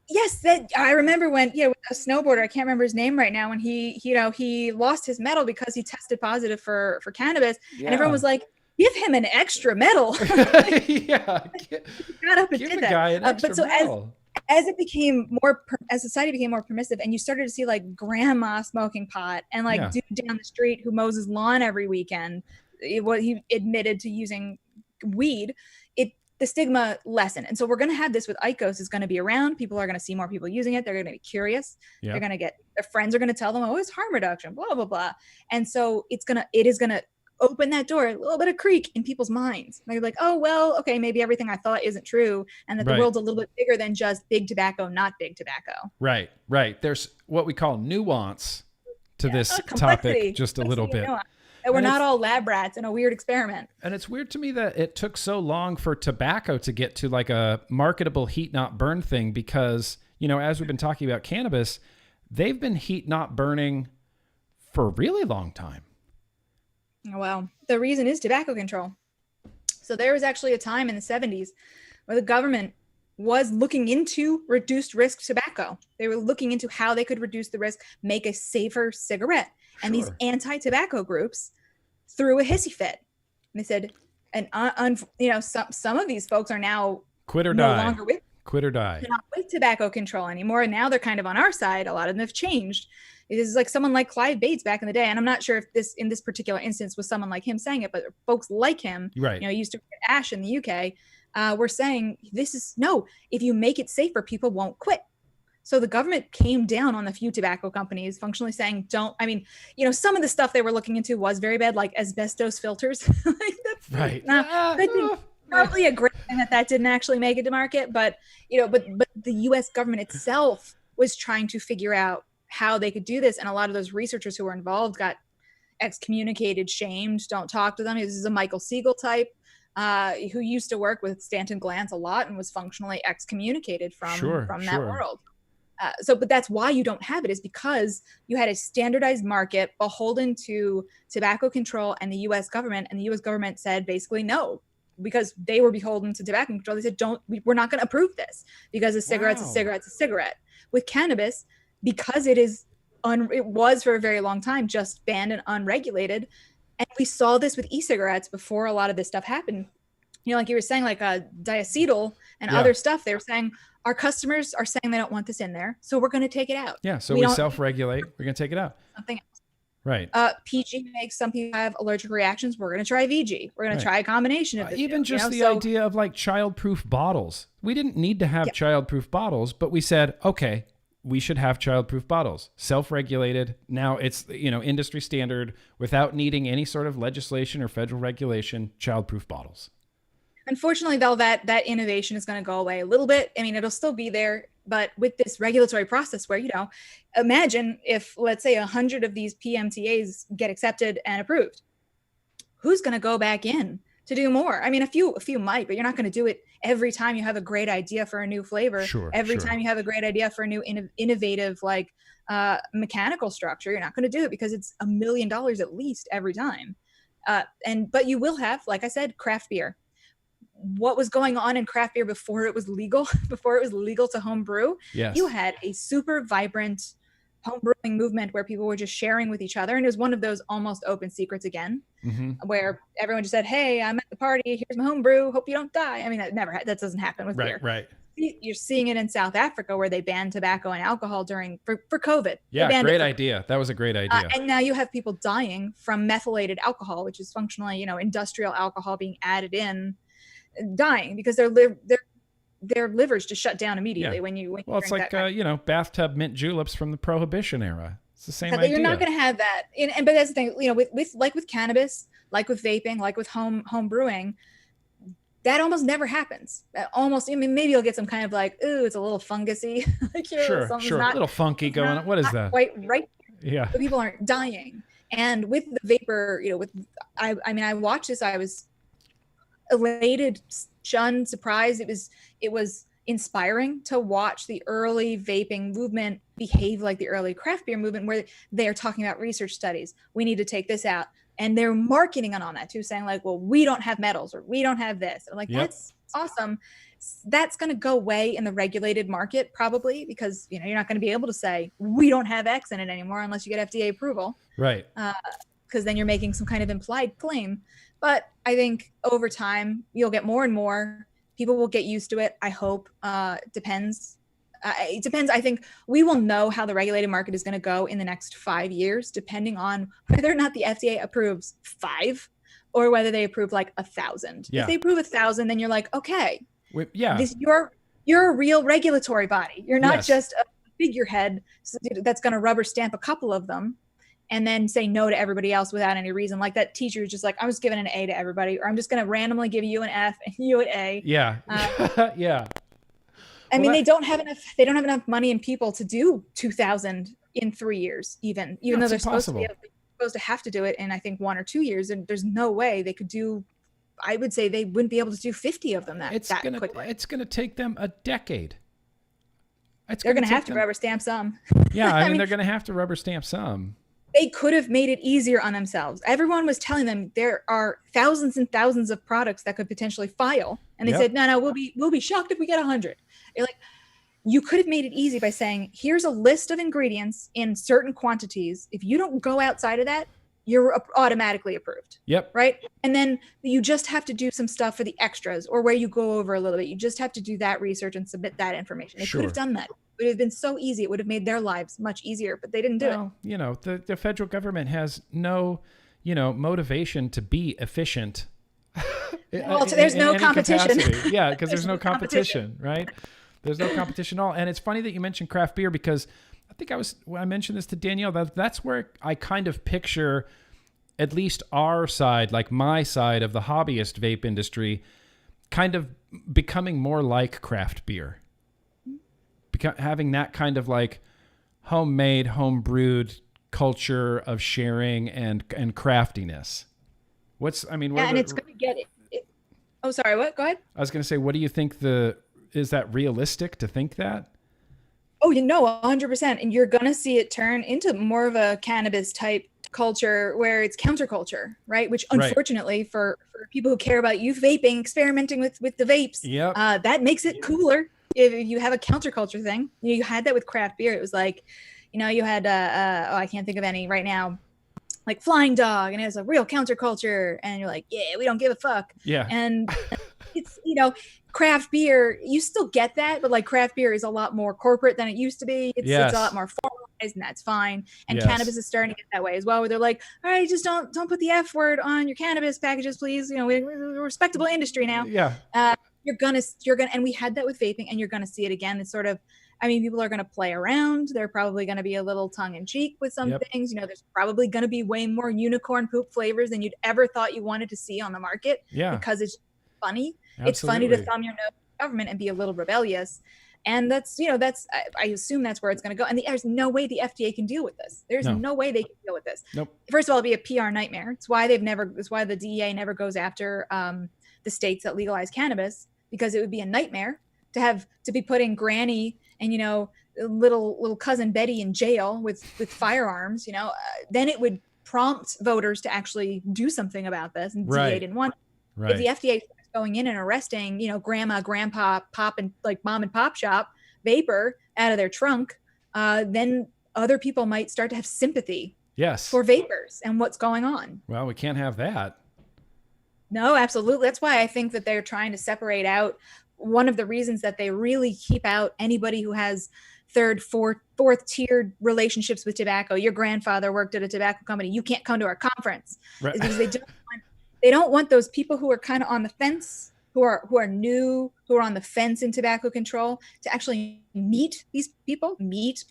Yes, that I remember when with a snowboarder, I can't remember his name right now, when he lost his medal because he tested positive for cannabis, and everyone was like, give him an extra medal. Got up and did that. Guy an extra medal. As it became as society became more permissive, and you started to see like grandma smoking pot and like dude down the street who mows his lawn every weekend, he admitted to using weed, the stigma lessened. And so we're going to have this with IQOS is going to be around. People are going to see more people using it. They're going to be curious. They're going to their friends are going to tell them, it's harm reduction, blah, blah, blah. And so it is going to open that door, a little bit of creak in people's minds. They're like, okay, maybe everything I thought isn't true. And that the world's a little bit bigger than just big tobacco, not big tobacco. Right. There's what we call nuance to this topic, just a little bit. That we're not all lab rats in a weird experiment. And it's weird to me that it took so long for tobacco to get to like a marketable heat not burn thing, because, as we've been talking about cannabis, they've been heat not burning for a really long time. Well, the reason is tobacco control. So there was actually a time in the 70s where the government was looking into reduced risk tobacco. They were looking into how they could reduce the risk, make a safer cigarette. And these anti-tobacco groups threw a hissy fit. And they said, some of these folks are now quit or die. They're not with tobacco control anymore. And now they're kind of on our side. A lot of them have changed. It is like someone like Clive Bates back in the day. And I'm not sure if this, in this particular instance, was someone like him saying it, but folks like him, he used to work at Ash in the UK, were saying, if you make it safer, people won't quit. So the government came down on the few tobacco companies, functionally saying, some of the stuff they were looking into was very bad, like asbestos filters. Probably a great thing that didn't actually make it to market. But the U.S. government itself was trying to figure out how they could do this. And a lot of those researchers who were involved got excommunicated, shamed, don't talk to them. This is a Michael Siegel type. Who used to work with Stanton Glantz a lot and was functionally excommunicated from that world. But that's why you don't have it, is because you had a standardized market beholden to tobacco control and the U.S. government. And the U.S. government said basically no, because they were beholden to tobacco control. They said, we're not going to approve this because a cigarette's a cigarette. With cannabis, because it is it was for a very long time just banned and unregulated. And we saw this with e-cigarettes before a lot of this stuff happened. Like you were saying, like diacetyl and other stuff, they were saying our customers are saying they don't want this in there, so we're going to take it out. Yeah, so we self-regulate. We're going to take it out. Something else. Right. PG makes some people have allergic reactions. We're going to try VG. We're going to try a combination of even just the idea of like child-proof bottles. We didn't need to have child-proof bottles, but we said, okay, we should have child-proof bottles, self-regulated. Now it's, industry standard without needing any sort of legislation or federal regulation, child-proof bottles. Unfortunately, though, that innovation is going to go away a little bit. I mean, it'll still be there, but with this regulatory process where, imagine if, let's say, 100 of these PMTAs get accepted and approved, who's going to go back in to do more? I mean, a few might, but you're not going to do it every time you have a great idea for a new flavor. Every time you have a great idea for a new innovative, like mechanical structure, you're not going to do it because it's $1 million at least every time. But you will have, like I said, craft beer. What was going on in craft beer before it was legal, to home brew? Yes. You had a super vibrant home brewing movement where people were just sharing with each other. And it was one of those almost open secrets again, where everyone just said, hey, I'm at the party. Here's my home brew. Hope you don't die. I mean, that doesn't happen with beer. Right. You're seeing it in South Africa where they banned tobacco and alcohol for COVID. Yeah, great idea. That was a great idea. And now you have people dying from methylated alcohol, which is functionally, industrial alcohol being added in, dying because their livers just shut down immediately when you it's like bathtub mint juleps from the Prohibition era. It's the same idea. You're not going to have that, but that's the thing. With cannabis, like with vaping, like with home brewing, that almost never happens. Maybe you'll get some kind of like, ooh, it's a little fungusy, like sure, a little funky going on. What is that? Quite right. Yeah, but people aren't dying. And with the vapor, I watched this. I was elated, shunned, surprised. It was inspiring to watch the early vaping movement behave like the early craft beer movement, where they're talking about research studies. We need to take this out, and they're marketing on that too, saying like, well, we don't have metals or we don't have this. I'm like, that's awesome. That's going to go away in the regulated market probably, because you're not going to be able to say we don't have X in it anymore unless you get FDA approval, right? Because then you're making some kind of implied claim. But I think over time, you'll get more and more. People will get used to it, I hope. Depends. It depends. I think we will know how the regulated market is going to go in the next 5 years, depending on whether or not the FDA approves 5 or whether they approve like 1,000. Yeah. If they approve 1,000, then you're like, okay, yeah, you're a real regulatory body. You're not just a figurehead that's going to rubber stamp a couple of them and then say no to everybody else without any reason. Like that teacher who's just like, I'm just giving an A to everybody, or I'm just going to randomly give you an F and you an A. Yeah. Yeah. I mean, they don't have enough money and people to do 2,000 in 3 years, even though they're supposed to have to do it in, I think, 1 or 2 years. And there's no way they could do, I would say they wouldn't be able to do 50 of them that quickly. It's going to take them a decade. They're going to have to rubber stamp some. Yeah. I mean, they're going to have to rubber stamp some. They could have made it easier on themselves. Everyone was telling them there are thousands and thousands of products that could potentially file. And they said, no, we'll be shocked if we get 100. You're like, you could have made it easy by saying, here's a list of ingredients in certain quantities. If you don't go outside of that, you're automatically approved. Yep. Right. And then you just have to do some stuff for the extras or where you go over a little bit. You just have to do that research and submit that information. They could have done that. It would have been so easy. It would have made their lives much easier, but they didn't do it. The federal government has no, motivation to be efficient. Well, there's no competition. Yeah, because there's no competition, right? There's no competition at all. And it's funny that you mentioned craft beer, because I think when I mentioned this to Danielle, that's where I kind of picture at least our side, like my side of the hobbyist vape industry, kind of becoming more like craft beer. Having that kind of like homemade, home brewed culture of sharing and craftiness. And it's going to get it. Oh, sorry. What? Go ahead. I was going to say, what do you think is that realistic to think that? Oh, 100%. And you're going to see it turn into more of a cannabis type culture where it's counterculture, right? Which unfortunately for people who care about youth vaping, experimenting with the vapes, that makes it cooler. If you have a counterculture thing, you had that with craft beer. It was like, you had I can't think of any right now, like Flying Dog, and it was a real counterculture, and you're like, yeah, we don't give a fuck. Yeah. And it's, craft beer, you still get that, but like craft beer is a lot more corporate than it used to be. It's a lot more formalized, and that's fine. And cannabis is starting to get that way as well, where they're like, all right, just don't put the F word on your cannabis packages, please. We're a respectable industry now. Yeah. You're gonna, and we had that with vaping, and you're gonna see it again. It's sort of, people are going to play around. They're probably going to be a little tongue in cheek with some things. There's probably going to be way more unicorn poop flavors than you'd ever thought you wanted to see on the market. Yeah. Because it's funny. Absolutely. It's funny to thumb your nose at the government and be a little rebellious. And that's, I assume that's where it's going to go. And there's no way the FDA can deal with this. There's no way they can deal with this. Nope. First of all, it'd be a PR nightmare. It's why the DEA never goes after the states that legalize cannabis, because it would be a nightmare to be putting Granny and little cousin Betty in jail with firearms. Then it would prompt voters to actually do something about this, and DA didn't want. If the FDA starts going in and arresting grandma, grandpa, pop, and like mom and pop shop vapor out of their trunk, then other people might start to have sympathy for vapors and what's going on. Well, we can't have that. No, absolutely. That's why I think that they're trying to separate out. One of the reasons that they really keep out anybody who has third, fourth tiered relationships with tobacco. Your grandfather worked at a tobacco company. You can't come to our conference. Right. Because they don't want those people who are kind of on the fence, who are new, who are on the fence in tobacco control, to actually meet people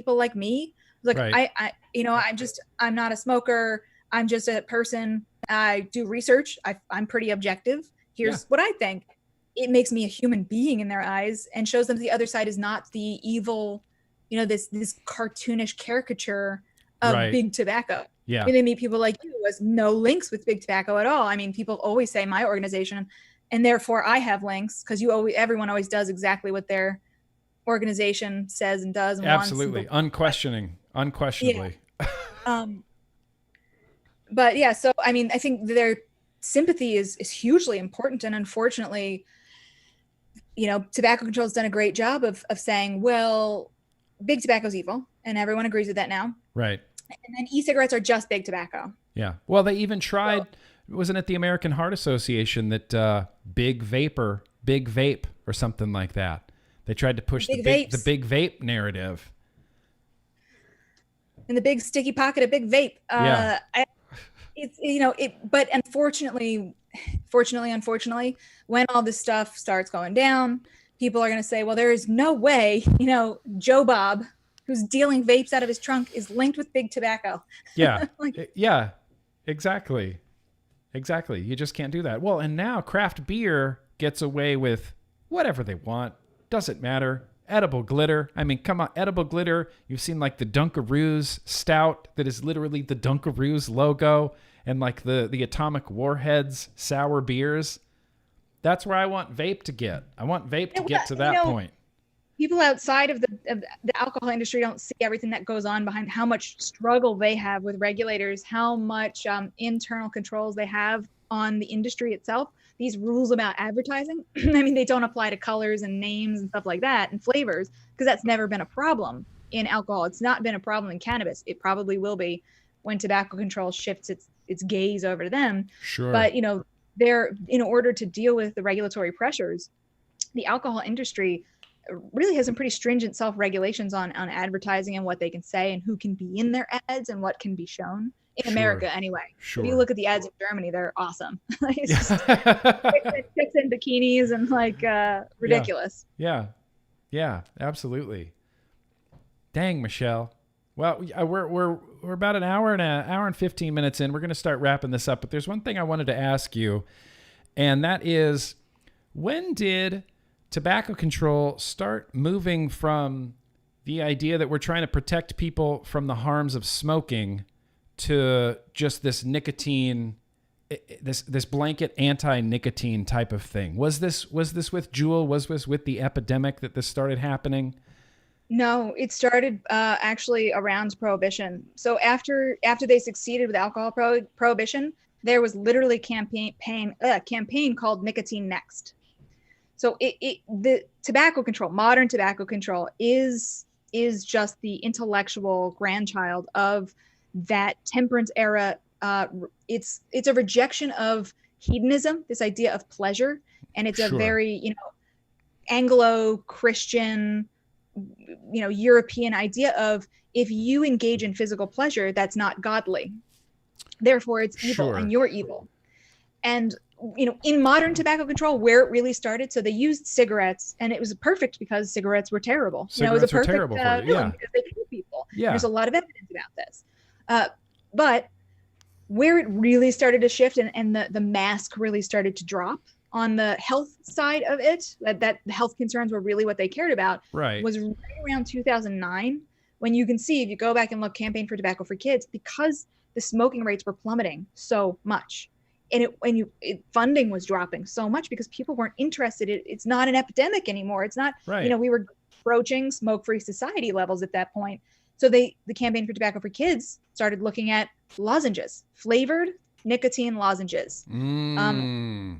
like me. Like, I'm not a smoker. I'm just a person. I do research. I'm pretty objective. Here's what I think. It makes me a human being in their eyes, and shows them the other side is not the evil, this cartoonish caricature of big tobacco. Yeah. They meet people like you who has no links with big tobacco at all. People always say my organization, and therefore I have links, because everyone always does exactly what organization says and does and absolutely wants. Unquestionably. Yeah. But yeah, so I think their sympathy is hugely important, and unfortunately, tobacco control has done a great job of saying, well, big tobacco is evil, and everyone agrees with that now. Right. And then e-cigarettes are just big tobacco. Yeah. Well, they even tried, wasn't it the American Heart Association that big vape or something like that? They tried to push the big vape narrative. And the big sticky pocket of big vape. But unfortunately, when all this stuff starts going down, people are going to say, well, there is no way, Joe Bob, who's dealing vapes out of his trunk, is linked with big tobacco. Yeah. Exactly. You just can't do that. Well, and now craft beer gets away with whatever they want. Doesn't matter. Edible glitter. Come on, edible glitter. You've seen like the Dunkaroos stout that is literally the Dunkaroos logo, and like the Atomic Warheads sour beers. That's where I want vape to get. I want vape to get to that point. People outside of the alcohol industry don't see everything that goes on behind, how much struggle they have with regulators, how much internal controls they have on the industry itself. These rules about advertising, they don't apply to colors and names and stuff like that, and flavors, because that's never been a problem in alcohol. It's not been a problem in cannabis. It probably will be when tobacco control shifts its gaze over to them. Sure. But they're, in order to deal with the regulatory pressures, the alcohol industry really has some pretty stringent self-regulations on advertising and what they can say and who can be in their ads and what can be shown. In America, anyway. Sure. If you look at the ads in Germany, they're awesome. It's just chicks in bikinis and ridiculous. Yeah, absolutely. Dang, Michelle. Well, we're about an hour and 15 minutes in. We're going to start wrapping this up, but there's one thing I wanted to ask you, and that is, when did tobacco control start moving from the idea that we're trying to protect people from the harms of smoking to just this nicotine, this blanket anti-nicotine type of thing? Was this with Juul? Was this with the epidemic that this started happening? No, it started actually around Prohibition. So after they succeeded with alcohol prohibition, there was literally a campaign called Nicotine Next. So the tobacco control, modern tobacco control, is is just the intellectual grandchild of that temperance era. It's a rejection of hedonism, this idea of pleasure, and it's a very, Anglo-Christian, European idea of, if you engage in physical pleasure, that's not godly. Therefore, it's evil and you're evil. And, in modern tobacco control, where it really started, so they used cigarettes, and it was perfect because cigarettes were terrible. Cigarettes it was a perfect were terrible for you. villain because they kill people. Yeah. There's a lot of evidence about this. But where it really started to shift and the mask really started to drop on the health side of it, that the health concerns were really what they cared about, was right around 2009, when you can see, if you go back and look, Campaign for Tobacco for Kids, because the smoking rates were plummeting so much. And funding was dropping so much because people weren't interested. It's not an epidemic anymore. It's not, we were approaching smoke-free society levels at that point. So the Campaign for Tobacco for Kids started looking at lozenges, flavored nicotine lozenges. Why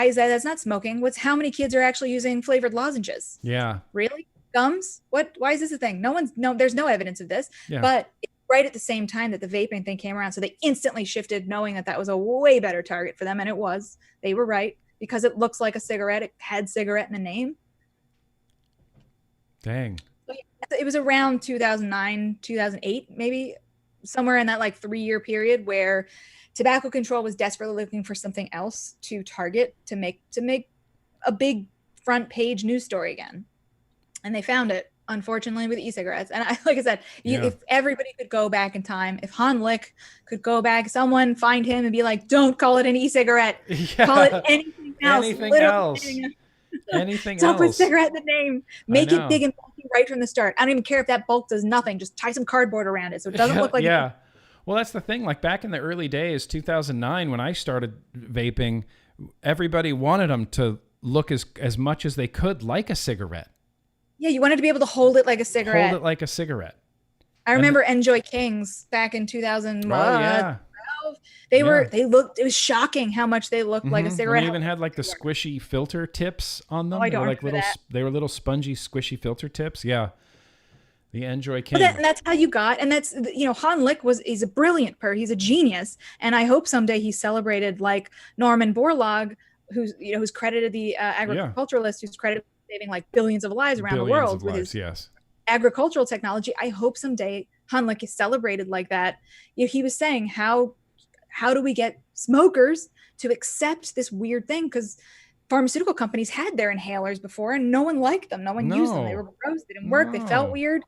is that? That's not smoking. How many kids are actually using flavored lozenges? Yeah. Really? Gums? Why is this a thing? There's no evidence of this, but it's right at the same time that the vaping thing came around. So they instantly shifted, knowing that was a way better target for them. And it was, they were right, because it looks like a cigarette. It had cigarette in the name. Dang. So it was around 2009, 2008, maybe somewhere in that 3-year period where tobacco control was desperately looking for something else to target, to make a big front page news story again. And they found it, unfortunately, with e-cigarettes. And like I said, if everybody could go back in time, if Han Lick could go back, someone find him and be like, don't call it an e-cigarette. Yeah. Call it anything else. Anything don't else. Put cigarette in the name. Make it big and bulky right from the start. I don't even care if that bulk does nothing. Just tie some cardboard around it so it doesn't look like Well, that's the thing. Like back in the early days, 2009, when I started vaping, everybody wanted them to look as much as they could like a cigarette. Yeah, you wanted to be able to hold it like a cigarette. Hold it like a cigarette. I remember Enjoy Kings back in 2012. It was shocking how much they looked like a cigarette. They even had the squishy filter tips on them. I don't remember that. They were little spongy, squishy filter tips. Yeah. The Enjoy King. And that's how you got, and that's, Han Lick he's a brilliant he's a genius. And I hope someday he's celebrated like Norman Borlaug, who's credited, the agriculturalist who's credited saving billions of lives around the world with his agricultural technology. I hope someday Han Lick is celebrated like that. He was saying, how do we get smokers to accept this weird thing? Because pharmaceutical companies had their inhalers before and no one liked them. No one used them. They were gross. They didn't work. They felt weird.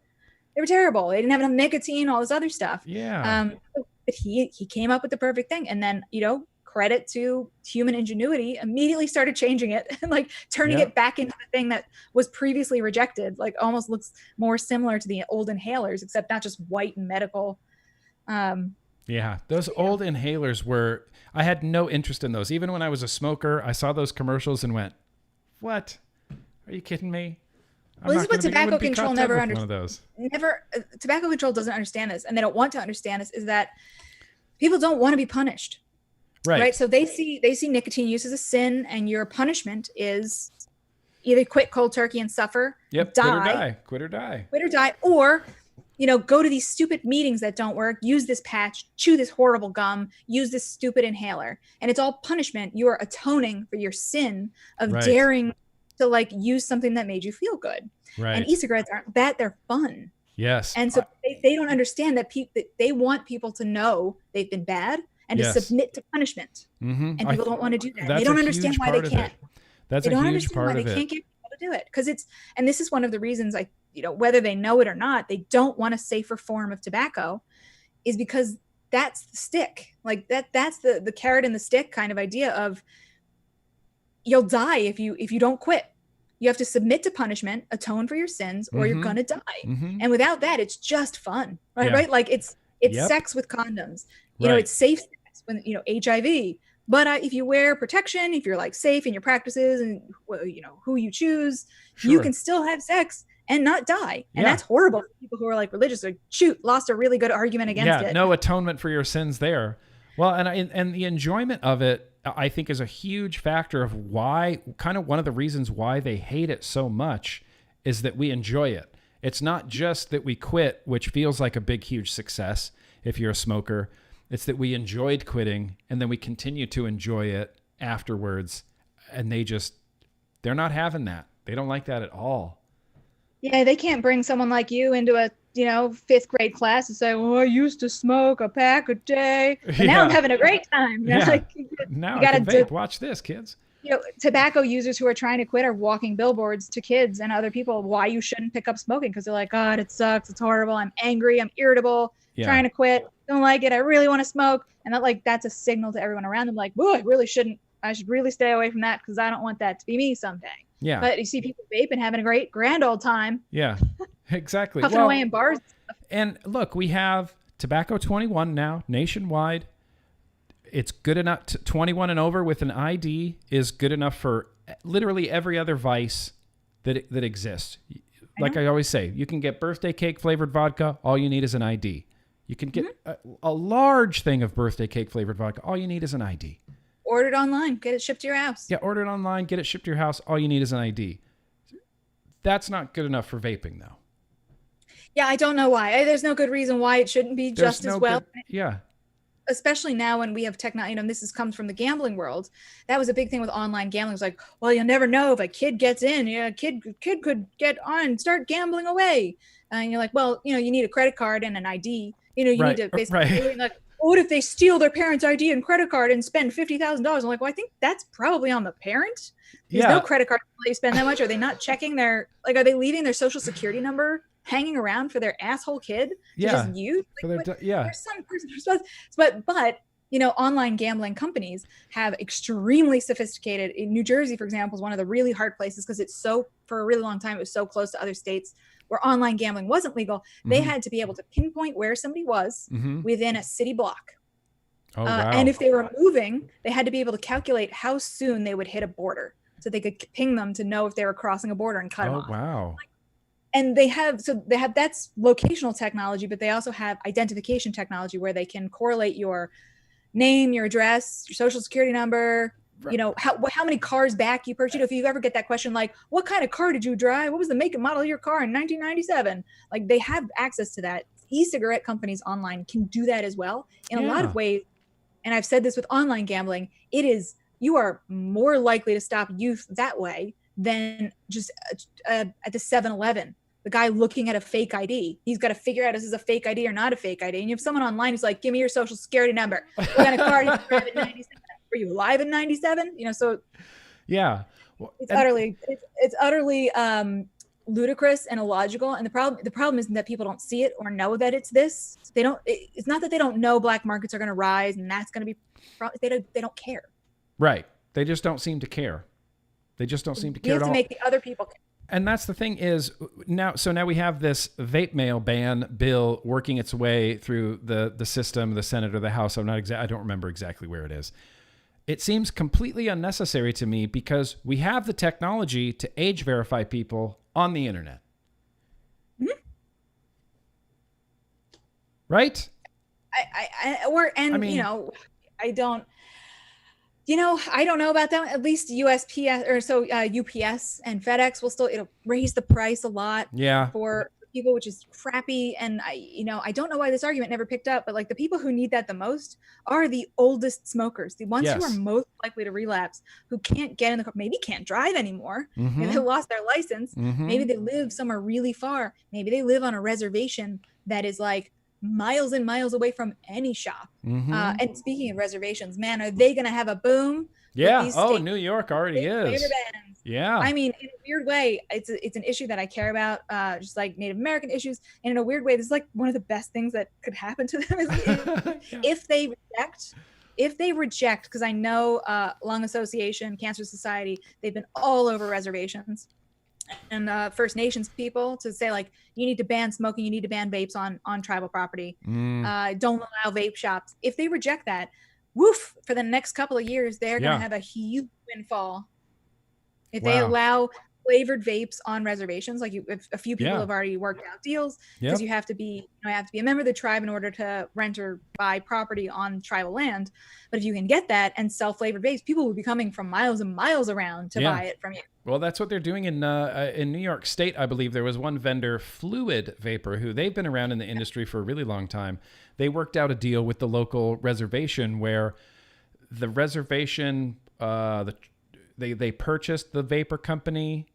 They were terrible. They didn't have enough nicotine, all this other stuff. Yeah. But he came up with the perfect thing. And then, credit to human ingenuity, immediately started changing it and turning it back into the thing that was previously rejected. Almost looks more similar to the old inhalers, except not just white and medical. Those old inhalers I had no interest in those. Even when I was a smoker, I saw those commercials and went, what? Are you kidding me? Well, this is what tobacco control never understands. Tobacco control doesn't understand this, and they don't want to understand this, is that people don't want to be punished. Right. So they see nicotine use as a sin, and your punishment is either quit cold turkey and suffer, quit or die, or go to these stupid meetings that don't work, use this patch, chew this horrible gum, use this stupid inhaler, and it's all punishment. You are atoning for your sin of daring to use something that made you feel good. Right. And e-cigarettes aren't that, they're fun. Yes. And so they don't understand that they want people to know they've been bad and to submit to punishment. And people don't want to do that. They don't understand why they can't. That's a huge part of it. They can't get people to do it because and this is one of the reasons whether they know it or not, they don't want a safer form of tobacco, is because that's the stick. That's the carrot and the stick kind of idea of, you'll die if you don't quit. You have to submit to punishment, atone for your sins, or you're gonna die. And without that, it's just fun, right? It's sex with condoms. It's safe sex when HIV. But if you wear protection, if you're safe in your practices and who you choose, you can still have sex and not die. And that's horrible for people who are religious. Lost a really good argument against it. No atonement for your sins there. Well, and the enjoyment of it, I think, is a huge factor of why, kind of one of the reasons why they hate it so much, is that we enjoy it. It's not just that we quit, which feels like a big, huge success if you're a smoker. It's that we enjoyed quitting and then we continue to enjoy it afterwards. And they're not having that. They don't like that at all. Yeah, they can't bring someone like you into a, fifth grade class and say, well, I used to smoke a pack a day. But now I'm having a great time. Yeah. Like, now you gotta I can vape. Watch this, kids. Tobacco users who are trying to quit are walking billboards to kids and other people why you shouldn't pick up smoking, because they're like, God, it sucks. It's horrible. I'm angry. I'm irritable. Trying to quit. Don't like it. I really want to smoke. And that's a signal to everyone around them. Like, whoa, I should really stay away from that because I don't want that to be me someday. Yeah. But you see people vaping, having a grand old time. Yeah, exactly. Puffing away in bars. And look, we have tobacco 21 now nationwide. It's good enough. 21 and over with an ID is good enough for literally every other vice that exists. Like I always say, you can get birthday cake flavored vodka. All you need is an ID. You can get a large thing of birthday cake flavored vodka. All you need is an ID. Order it online. Get it shipped to your house. Yeah, order it online. Get it shipped to your house. All you need is an ID. That's not good enough for vaping, though. Yeah, I don't know why. There's no good reason why it shouldn't be just as well. Yeah. Especially now when we have technology, this comes from the gambling world. That was a big thing with online gambling. It was like, well, you'll never know if a kid gets in. A kid could get on and start gambling away. And you're like, well, you need a credit card and an ID. You need to basically like, what if they steal their parents' ID and credit card and spend $50,000? I'm like, well, I think that's probably on the parent. There's no credit card to let you spend that much. Are they not checking are they leaving their social security number hanging around for their asshole kid to just use? There's some person response. But online gambling companies have extremely sophisticated. In New Jersey, for example, is one of the really hard places because for a really long time, it was so close to other states where online gambling wasn't legal. They had to be able to pinpoint where somebody was within a city block. Oh, wow. And if they were moving, they had to be able to calculate how soon they would hit a border so they could ping them to know if they were crossing a border and cut them off. Oh, wow. And they have that's locational technology, but they also have identification technology where they can correlate your name, your address, your social security number, how many cars back you purchased. If you ever get that question, like, what kind of car did you drive? What was the make and model of your car in 1997? Like, they have access to that. E-cigarette companies online can do that as well in a lot of ways. And I've said this with online gambling, you are more likely to stop youth that way than just at the 7-Eleven. The guy looking at a fake ID. He's got to figure out if this is a fake ID or not a fake ID. And you have someone online who's like, give me your social security number. What kind of car did you drive in 97? Were you alive in 97? So yeah, well, it's utterly ludicrous and illogical. And the problem isn't that people don't see it or know that it's this. It's not that they don't know black markets are going to rise and that's going to be, they don't care. Right. They just don't seem to care. They just don't seem to care at all. You have to make the other people care. And that's the thing is now we have this vape mail ban bill working its way through the system, the Senate or the House. I don't remember exactly where it is. It seems completely unnecessary to me because we have the technology to age verify people on the internet. Mm-hmm. Right? I don't know about that. At least USPS UPS and FedEx it'll raise the price a lot for people, which is crappy. And I don't know why this argument never picked up, but like the people who need that the most are the oldest smokers, the ones who are most likely to relapse, who can't get in the car, maybe can't drive anymore. Maybe they lost their license. Maybe they live somewhere really far. Maybe they live on a reservation that is like miles and miles away from any shop. And speaking of reservations, man, are they going to have a boom? Yeah. Oh, New York already is. Yeah. I mean, in a weird way, it's an issue that I care about, just like Native American issues. And in a weird way, this is like one of the best things that could happen to them if they reject, because I know Lung Association, Cancer Society, they've been all over reservations. And First Nations people to say, like, you need to ban smoking, you need to ban vapes on tribal property. Don't allow vape shops. If they reject that, woof, for the next couple of years, they're going to have a huge windfall. If they allow flavored vapes on reservations. Like if a few people Yeah. have already worked out deals, because Yep. you have to be a member of the tribe in order to rent or buy property on tribal land. But if you can get that and sell flavored vapes, people will be coming from miles and miles around to Yeah. buy it from you. Well, that's what they're doing in New York State. I believe there was one vendor, Fluid Vapor, who they've been around in the industry for a really long time. They worked out a deal with the local reservation where the reservation, they purchased the vapor company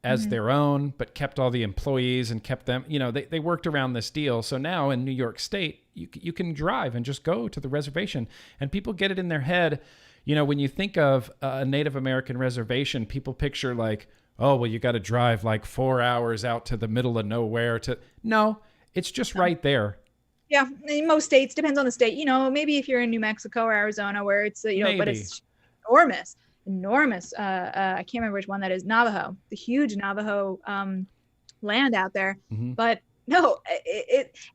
as their own, but kept all the employees and kept them, they worked around this deal. So now in New York State, you can drive and just go to the reservation, and people get it in their head. When you think of a Native American reservation, people picture like, oh, well, you got to drive like 4 hours out to the middle of nowhere no, it's just right there. Yeah, in most states, depends on the state. Maybe if you're in New Mexico or Arizona, where it's but it's enormous. I can't remember which one that is. Navajo, the huge Navajo land out there. But no,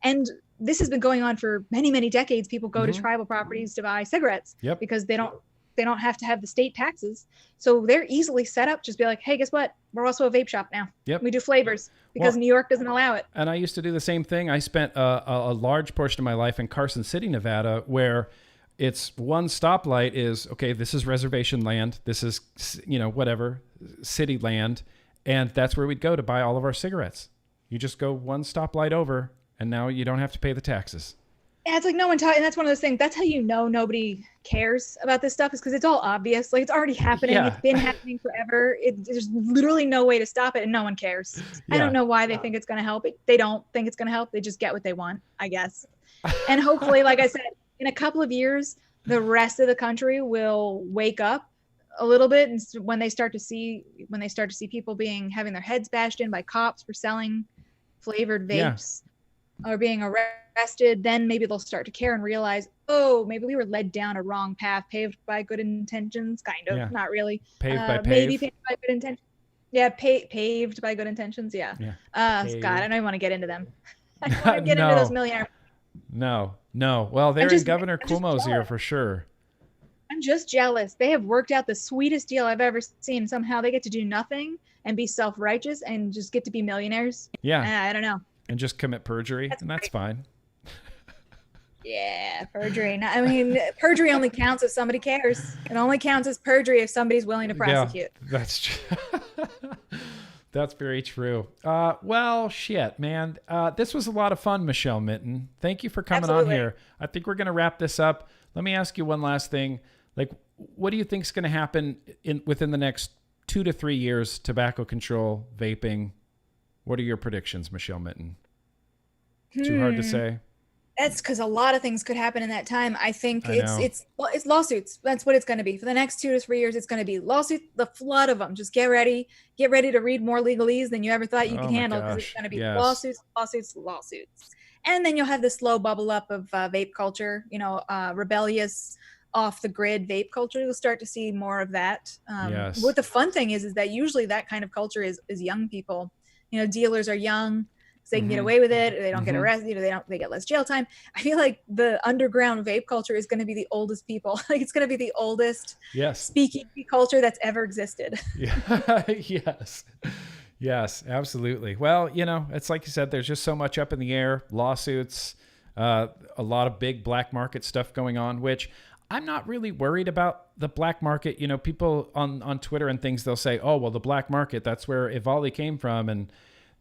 and this has been going on for many, many decades. People go to tribal properties to buy cigarettes because they don't have to have the state taxes. So they're easily set up. Just be like, hey, guess what? We're also a vape shop now. Yep. We do flavors because New York doesn't allow it. And I used to do the same thing. I spent a large portion of my life in Carson City, Nevada, where it's one stoplight is, okay, this is reservation land. This is, whatever, city land. And that's where we'd go to buy all of our cigarettes. You just go one stoplight over, and now you don't have to pay the taxes. Yeah, it's like no one and that's one of those things. That's how nobody cares about this stuff, is because it's all obvious. Like, it's already happening. Yeah. It's been happening forever. There's literally no way to stop it, and no one cares. Yeah. I don't know why they think it's going to help. They don't think it's going to help. They just get what they want, I guess. And hopefully, like I said, in a couple of years, the rest of the country will wake up a little bit, and when they start to see people having their heads bashed in by cops for selling flavored vapes or being arrested, then maybe they'll start to care and realize, oh, maybe we were led down a wrong path, paved by good intentions, kind of, not really. Paved by maybe paved by good intentions. Yeah, paved by good intentions. Yeah. God, I don't even want to get into them. I don't want to get into those millionaire. No. Well, they're in Governor Cuomo's ear for sure. I'm just jealous. They have worked out the sweetest deal I've ever seen. Somehow they get to do nothing and be self-righteous and just get to be millionaires. Yeah. I don't know. And just commit perjury, that's fine. Yeah, perjury. I mean, perjury only counts if somebody cares. It only counts as perjury if somebody's willing to prosecute. Yeah, that's true. That's very true. Well, shit, man. This was a lot of fun, Michelle Minton. Thank you for coming on here. I think we're going to wrap this up. Let me ask you one last thing. Like, what do you think is going to happen within the next 2 to 3 years? Tobacco control, vaping. What are your predictions, Michelle Minton? Too hard to say. That's because a lot of things could happen in that time. I think it's lawsuits. That's what it's going to be for the next 2 to 3 years. It's going to be lawsuits, the flood of them. Just get ready to read more legalese than you ever thought you could handle, because it's going to be lawsuits. And then you'll have the slow bubble up of vape culture. Rebellious, off the grid vape culture. You'll start to see more of that. What the fun thing is that usually that kind of culture is young people. Dealers are young, so they can get away with it. They don't get arrested. They get less jail time. I feel like the underground vape culture is going to be the oldest people. Like, it's going to be the oldest speakeasy culture that's ever existed. Yes, absolutely. Well, it's like you said, there's just so much up in the air, lawsuits, a lot of big black market stuff going on, which I'm not really worried about the black market. People on Twitter and things, they'll say, oh, well, the black market, that's where Ivali came from. And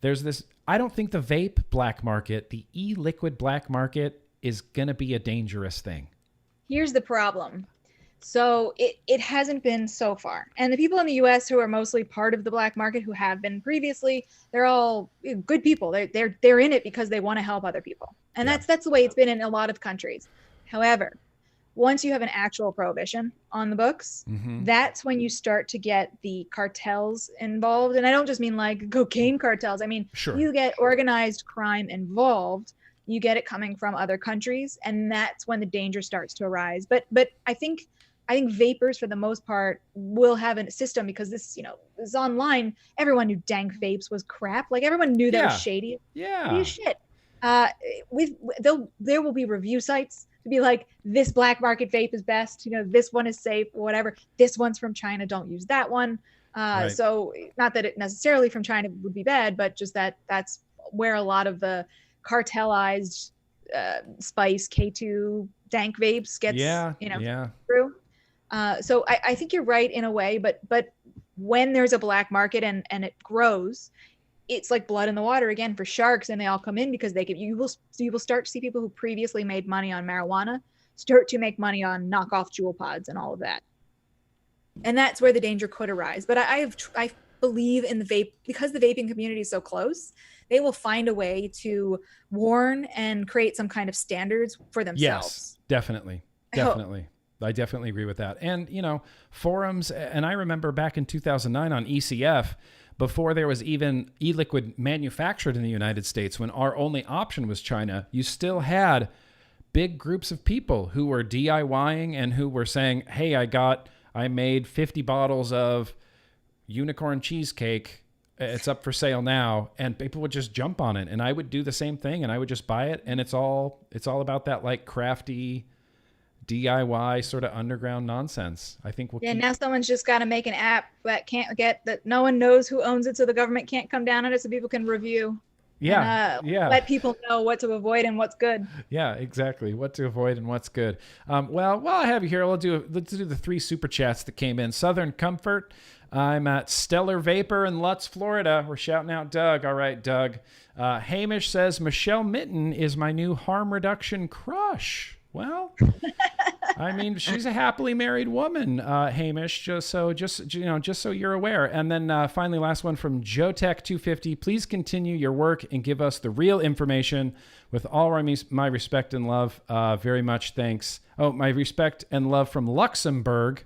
there's this, I don't think the vape black market, the e-liquid black market, is going to be a dangerous thing. Here's the problem. So it hasn't been so far. And the people in the US who are mostly part of the black market, who have been previously, they're all good people. They're in it because they want to help other people. And that's the way it's been in a lot of countries. However, once you have an actual prohibition on the books, that's when you start to get the cartels involved. And I don't just mean like cocaine cartels. I mean, you get organized crime involved. You get it coming from other countries, and that's when the danger starts to arise. But I think vapors, for the most part, will have a system, because this is online. Everyone knew dank vapes was crap. Like, everyone knew that was shady. Yeah. Shit. There will be review sites to be like, this black market vape is best. This one is safe, whatever. This one's from China. Don't use that one. Right. So not that it necessarily from China would be bad, but just that's where a lot of the cartelized spice K2 dank vapes gets, through. So I think you're right in a way, but when there's a black market and it grows, it's like blood in the water again for sharks, and they all come in because you will start to see people who previously made money on marijuana start to make money on knockoff jewel pods and all of that. And that's where the danger could arise. But I believe in the vape, because the vaping community is so close, they will find a way to warn and create some kind of standards for themselves. Yes, definitely. I definitely agree with that. And, forums, and I remember back in 2009 on ECF, before there was even e-liquid manufactured in the United States, when our only option was China, you still had big groups of people who were DIYing and who were saying, hey, I made 50 bottles of unicorn cheesecake. It's up for sale now. And people would just jump on it. And I would do the same thing, and I would just buy it. And it's all about that like crafty DIY sort of underground nonsense. I think now someone's just got to make an app that no one knows who owns it, so the government can't come down on it, so people can review. Let people know what to avoid and what's good. Yeah, exactly. What to avoid and what's good. Well, while I have you here, let's do the 3 super chats that came in. Southern Comfort. I'm at Stellar Vapor in Lutz, Florida. We're shouting out Doug. All right, Doug. Hamish says Michelle Minton is my new harm reduction crush. Well, I mean, she's a happily married woman, Hamish, just so you're aware. And then finally, last one from JoeTech250. Please continue your work and give us the real information. With all my respect and love, very much thanks. Oh, my respect and love from Luxembourg.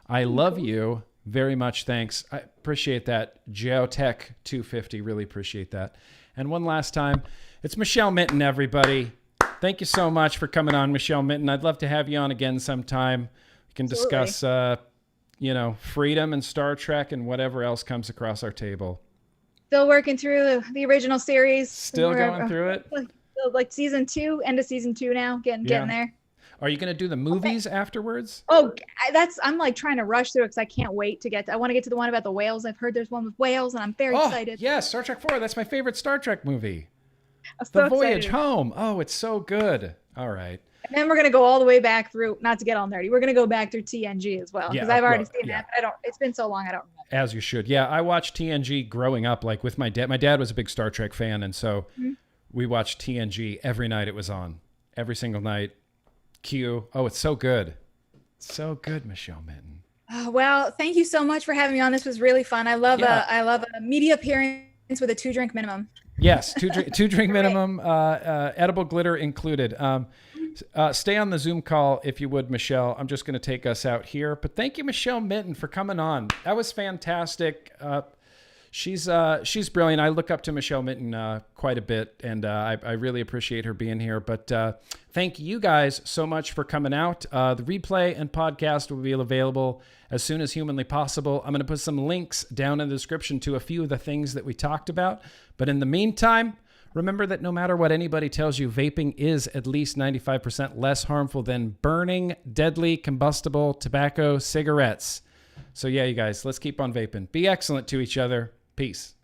I love you. Very much thanks. I appreciate that. JoeTech250. Really appreciate that. And one last time, it's Michelle Minton, everybody. Thank you so much for coming on, Michelle Minton. I'd love to have you on again sometime. We can discuss, freedom and Star Trek and whatever else comes across our table. Still working through the original series. Still going through it? Like season 2, end of season 2 now, getting there. Are you going to do the movies afterwards? Oh, I'm like trying to rush through it because I can't wait I want to get to the one about the whales. I've heard there's one with whales, and I'm very excited. Yeah, Star Trek 4. That's my favorite Star Trek movie. The Voyage Home. Oh, it's so good. All right. And then we're going to go all the way back through, not to get all nerdy, we're going to go back through TNG as well. Because I've already seen that, but it's been so long, I don't remember. As you should. Yeah, I watched TNG growing up, like with my dad. My dad was a big Star Trek fan, and so we watched TNG every night it was on. Every single night. Q. Oh, it's so good. So good, Michelle Minton. Oh, well, thank you so much for having me on. This was really fun. I love a media appearance with a 2-drink minimum. Yes, two drink minimum, edible glitter included. Stay on the Zoom call if you would, Michelle. I'm just going to take us out here. But thank you, Michelle Minton, for coming on. That was fantastic. She's brilliant. I look up to Michelle Minton quite a bit, and I really appreciate her being here. But thank you guys so much for coming out. The replay and podcast will be available as soon as humanly possible. I'm going to put some links down in the description to a few of the things that we talked about. But in the meantime, remember that no matter what anybody tells you, vaping is at least 95% less harmful than burning deadly combustible tobacco cigarettes. So yeah, you guys, let's keep on vaping. Be excellent to each other. Peace.